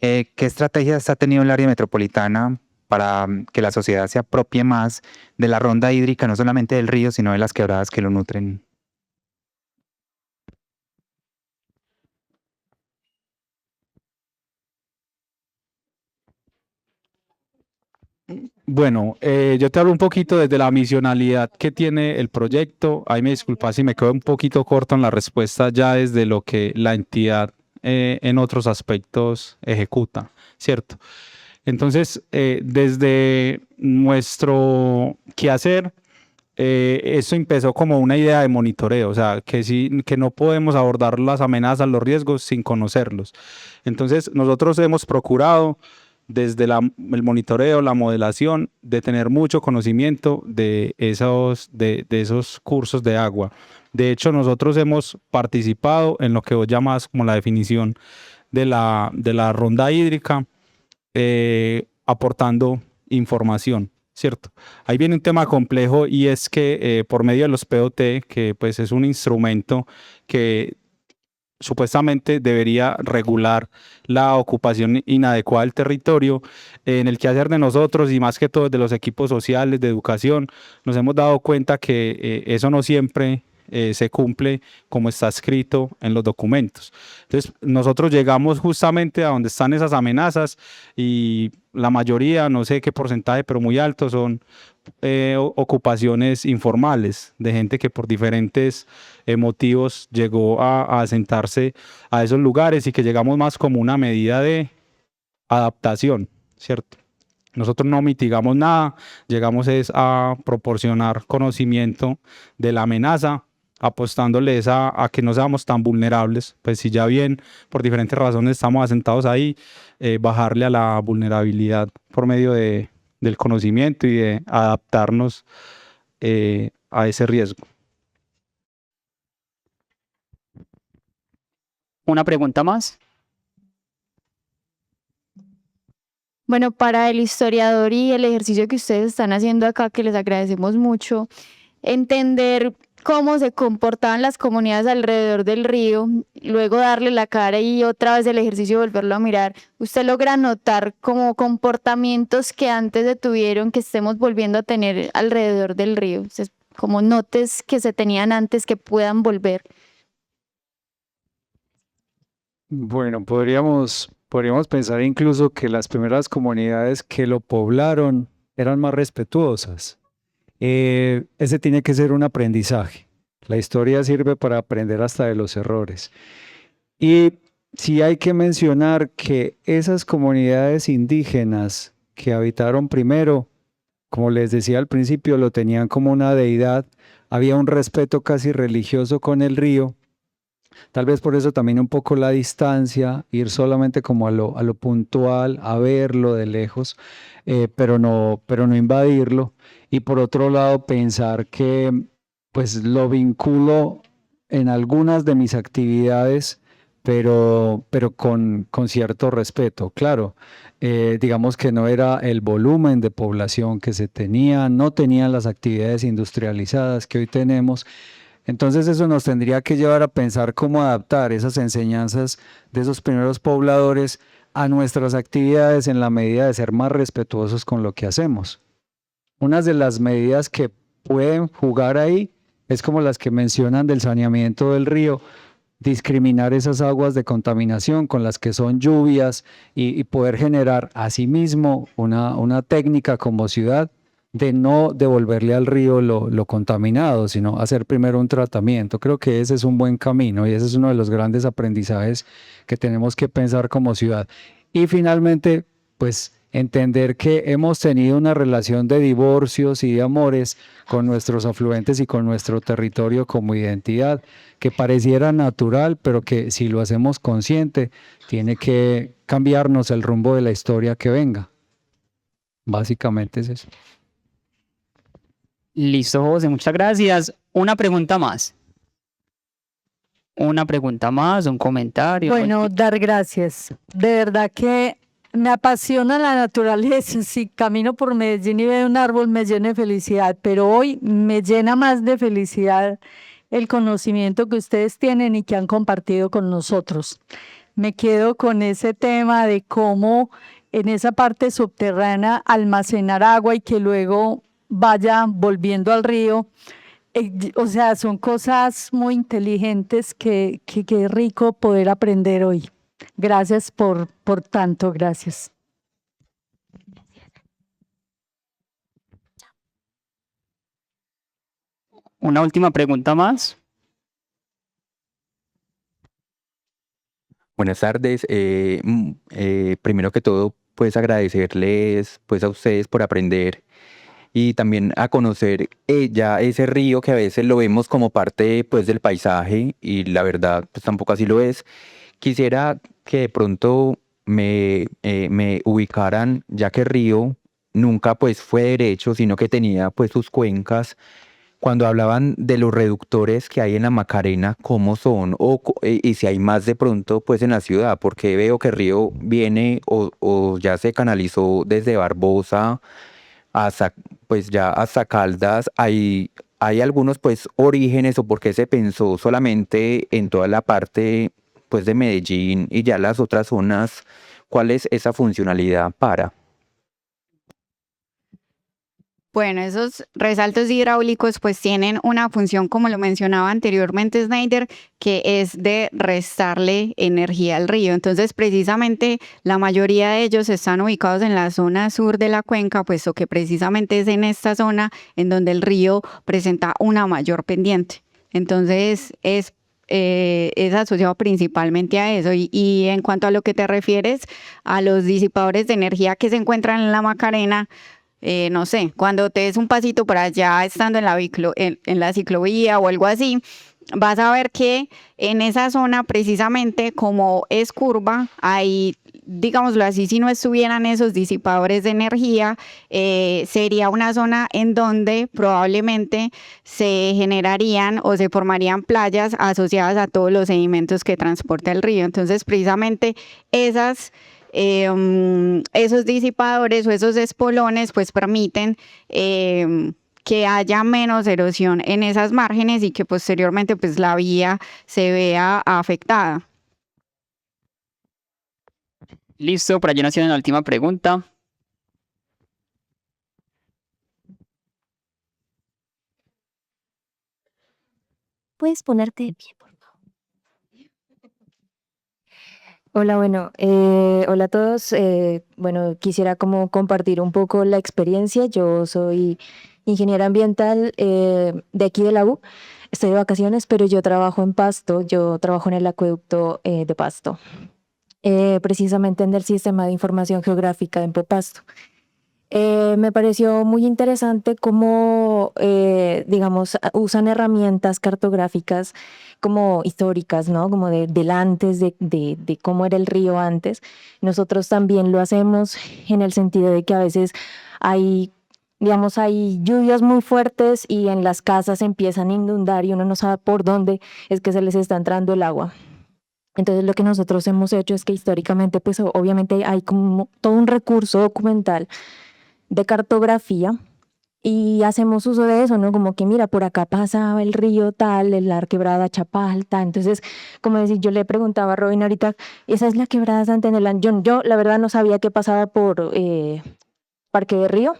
¿Qué estrategias ha tenido el área metropolitana para que la sociedad se apropie más de la ronda hídrica, no solamente del río, sino de las quebradas que lo nutren? Bueno, yo te hablo un poquito desde la misionalidad que tiene el proyecto. Ahí me disculpas si me quedo un poquito corto en la respuesta ya desde lo que la entidad en otros aspectos ejecuta, ¿cierto? Entonces, desde nuestro quehacer, eso empezó como una idea de monitoreo, o sea, que, sí, que no podemos abordar las amenazas, los riesgos sin conocerlos. Entonces, nosotros hemos procurado desde el monitoreo, la modelación, de tener mucho conocimiento de esos cursos de agua. De hecho, nosotros hemos participado en lo que vos llamas como la definición de la ronda hídrica, aportando información, ¿cierto? Ahí viene un tema complejo y es que por medio de los POT, que pues es un instrumento que supuestamente debería regular la ocupación inadecuada del territorio, en el quehacer de nosotros y más que todo de los equipos sociales de educación, nos hemos dado cuenta que eso no siempre se cumple como está escrito en los documentos. Entonces, nosotros llegamos justamente a donde están esas amenazas y la mayoría, no sé qué porcentaje, pero muy alto, son ocupaciones informales de gente que por diferentes motivos llegó a asentarse a esos lugares y que llegamos más como una medida de adaptación, ¿cierto? Nosotros no mitigamos nada, llegamos es a proporcionar conocimiento de la amenaza, apostándoles a que no seamos tan vulnerables, pues si ya bien por diferentes razones estamos asentados ahí, bajarle a la vulnerabilidad por medio del conocimiento y de adaptarnos a ese riesgo. Una pregunta más. Bueno, para el historiador y el ejercicio que ustedes están haciendo acá, que les agradecemos mucho, entender cómo se comportaban las comunidades alrededor del río, luego darle la cara y otra vez el ejercicio volverlo a mirar, ¿usted logra notar como comportamientos que antes detuvieron que estemos volviendo a tener alrededor del río? O sea, como notes que se tenían antes que puedan volver. Bueno, podríamos pensar incluso que las primeras comunidades que lo poblaron eran más respetuosas. Ese tiene que ser un aprendizaje. La historia sirve para aprender hasta de los errores. Y sí hay que mencionar que esas comunidades indígenas que habitaron primero, como les decía al principio, lo tenían como una deidad, había un respeto casi religioso con el río. Tal vez por eso también un poco la distancia, ir solamente como a lo puntual, a verlo de lejos, pero no invadirlo. Y por otro lado, pensar que pues lo vinculo en algunas de mis actividades, pero con cierto respeto. Claro, digamos que no era el volumen de población que se tenía, no tenían las actividades industrializadas que hoy tenemos. Entonces eso nos tendría que llevar a pensar cómo adaptar esas enseñanzas de esos primeros pobladores a nuestras actividades en la medida de ser más respetuosos con lo que hacemos. Una de las medidas que pueden jugar ahí es como las que mencionan del saneamiento del río, discriminar esas aguas de contaminación con las que son lluvias y poder generar asimismo una técnica como ciudad de no devolverle al río lo contaminado, sino hacer primero un tratamiento. Creo que ese es un buen camino y ese es uno de los grandes aprendizajes que tenemos que pensar como ciudad. Y finalmente, pues entender que hemos tenido una relación de divorcios y de amores con nuestros afluentes y con nuestro territorio como identidad, que pareciera natural, pero que si lo hacemos consciente, tiene que cambiarnos el rumbo de la historia que venga. Básicamente es eso. Listo, José, muchas gracias. Una pregunta más. Un comentario. Bueno, dar gracias. De verdad que Me apasiona la naturaleza. Si camino por Medellín y veo un árbol, me llena de felicidad, pero hoy me llena más de felicidad el conocimiento que ustedes tienen y que han compartido con nosotros. Me quedo con ese tema de cómo en esa parte subterránea almacenar agua y que luego vaya volviendo al río. O sea, son cosas muy inteligentes que es rico poder aprender hoy. Gracias por tanto, gracias. Una última pregunta más. Buenas tardes. Primero que todo, pues agradecerles pues a ustedes por aprender y también a conocer ya ese río que a veces lo vemos como parte pues del paisaje y la verdad pues tampoco así lo es. Quisiera que de pronto me ubicaran, ya que el río nunca pues fue derecho, sino que tenía pues sus cuencas. Cuando hablaban de los reductores que hay en la Macarena, ¿cómo son? Y si hay más de pronto, pues en la ciudad, porque veo que el río viene o ya se canalizó desde Barbosa hasta, pues ya hasta Caldas. Hay algunos pues orígenes o por qué se pensó solamente en toda la parte pues de Medellín y ya las otras zonas, ¿cuál es esa funcionalidad para? Bueno, esos resaltos hidráulicos pues tienen una función, como lo mencionaba anteriormente Snyder, que es de restarle energía al río. Entonces, precisamente la mayoría de ellos están ubicados en la zona sur de la cuenca, puesto que precisamente es en esta zona en donde el río presenta una mayor pendiente. Entonces, es asociado principalmente a eso. Y en cuanto a lo que te refieres, a los disipadores de energía que se encuentran en la Macarena, no sé, cuando te des un pasito para allá estando en la ciclovía o algo así, vas a ver que en esa zona precisamente como es curva, hay, digámoslo así, si no estuvieran esos disipadores de energía, sería una zona en donde probablemente se generarían o se formarían playas asociadas a todos los sedimentos que transporta el río. Entonces, precisamente esos disipadores o esos espolones pues permiten que haya menos erosión en esas márgenes y que posteriormente pues la vía se vea afectada. Listo, por allí nos tienen la última pregunta. Puedes ponerte de pie, por favor. Hola, bueno, hola a todos. Bueno, quisiera como compartir un poco la experiencia. Yo soy ingeniera ambiental de aquí de la U. Estoy de vacaciones, pero yo trabajo en Pasto. Yo trabajo en el acueducto de Pasto, precisamente en el sistema de información geográfica de Pasto. Me pareció muy interesante cómo, digamos, usan herramientas cartográficas como históricas, ¿no? Como del antes, de cómo era el río antes. Nosotros también lo hacemos en el sentido de que a veces hay, digamos, hay lluvias muy fuertes y en las casas empiezan a inundar y uno no sabe por dónde es que se les está entrando el agua. Entonces lo que nosotros hemos hecho es que históricamente, pues obviamente hay como todo un recurso documental de cartografía y hacemos uso de eso, ¿no? Como que mira, por acá pasaba el río tal, la quebrada Chapalta. Entonces, como decir, yo le preguntaba a Robin ahorita, esa es la quebrada Santa Enelán. Yo la verdad no sabía que pasaba por Parque de Río.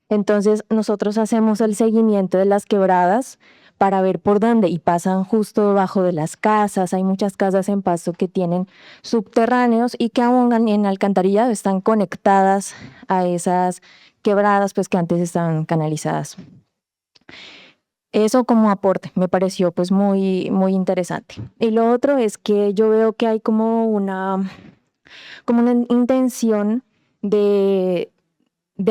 Entonces nosotros hacemos el seguimiento de las quebradas para ver por dónde y pasan justo debajo de las casas. Hay muchas casas en Pasto que tienen subterráneos y que aún en alcantarillado están conectadas a esas quebradas pues que antes estaban canalizadas. Eso como aporte me pareció pues muy, muy interesante. Y lo otro es que yo veo que hay como una intención de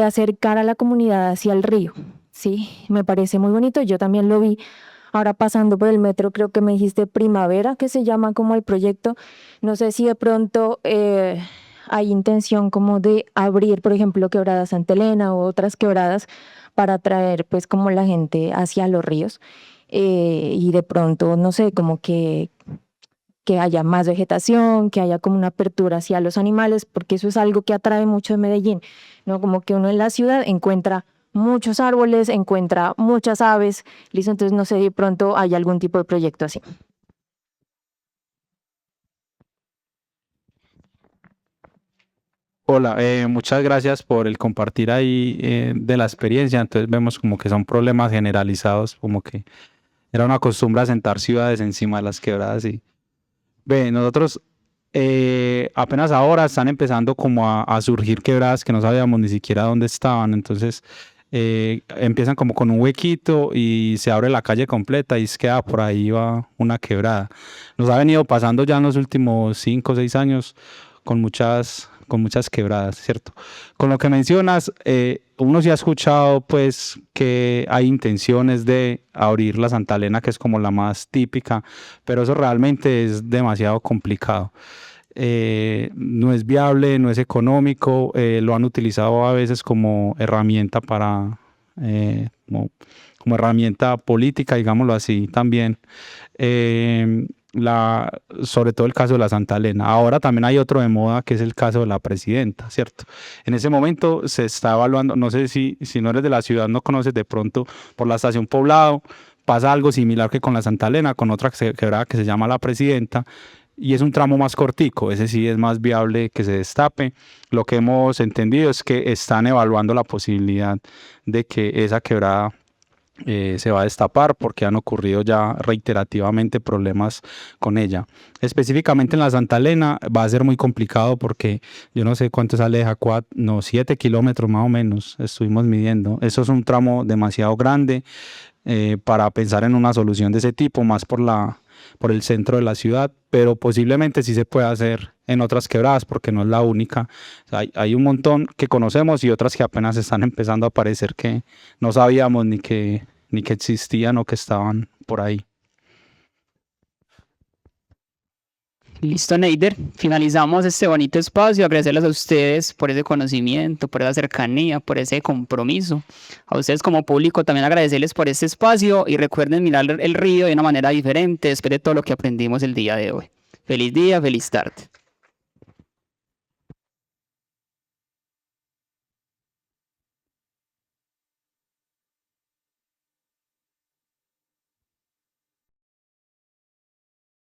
acercar a la comunidad hacia el río, ¿sí? Me parece muy bonito, yo también lo vi ahora pasando por el metro, creo que me dijiste Primavera, que se llama como el proyecto, no sé si de pronto hay intención como de abrir, por ejemplo, Quebrada Santa Elena o otras quebradas para atraer pues como la gente hacia los ríos y de pronto, no sé, como que que haya más vegetación, que haya como una apertura hacia los animales, porque eso es algo que atrae mucho de Medellín, ¿no? Como que uno en la ciudad encuentra muchos árboles, encuentra muchas aves, listo, entonces no sé, de pronto hay algún tipo de proyecto así. Hola, muchas gracias por el compartir ahí de la experiencia. Entonces vemos como que son problemas generalizados, como que era una costumbre asentar ciudades encima de las quebradas. Y ve, nosotros apenas ahora están empezando como a surgir quebradas que no sabíamos ni siquiera dónde estaban. Entonces empiezan como con un huequito y se abre la calle completa y es que por ahí va una quebrada. Nos ha venido pasando ya en los últimos 5 o 6 años con muchas quebradas, ¿cierto? Con lo que mencionas, uno sí ha escuchado pues que hay intenciones de abrir la Santa Elena, que es como la más típica, pero eso realmente es demasiado complicado. No es viable, no es económico, lo han utilizado a veces como herramienta como herramienta política, digámoslo así, también. Sobre todo el caso de la Santa Elena. Ahora también hay otro de moda que es el caso de la presidenta, ¿cierto? En ese momento se está evaluando, no sé si no eres de la ciudad, no conoces de pronto por la estación Poblado, pasa algo similar que con la Santa Elena, con otra quebrada que se llama la presidenta, y es un tramo más cortico, ese sí es más viable que se destape. Lo que hemos entendido es que están evaluando la posibilidad de que esa quebrada se va a destapar porque han ocurrido ya reiterativamente problemas con ella. Específicamente en la Santa Elena va a ser muy complicado porque yo no sé cuánto sale de Jacuat, 7 kilómetros más o menos, estuvimos midiendo. Eso es un tramo demasiado grande para pensar en una solución de ese tipo, más por el centro de la ciudad, pero posiblemente sí se puede hacer en otras quebradas porque no es la única. O sea, hay un montón que conocemos y otras que apenas están empezando a aparecer que no sabíamos ni que existían o que estaban por ahí. Listo, Neider. Finalizamos este bonito espacio. Agradecerles a ustedes por ese conocimiento, por esa cercanía, por ese compromiso. A ustedes como público también agradecerles por este espacio y recuerden mirar el río de una manera diferente después de todo lo que aprendimos el día de hoy. Feliz día, feliz tarde.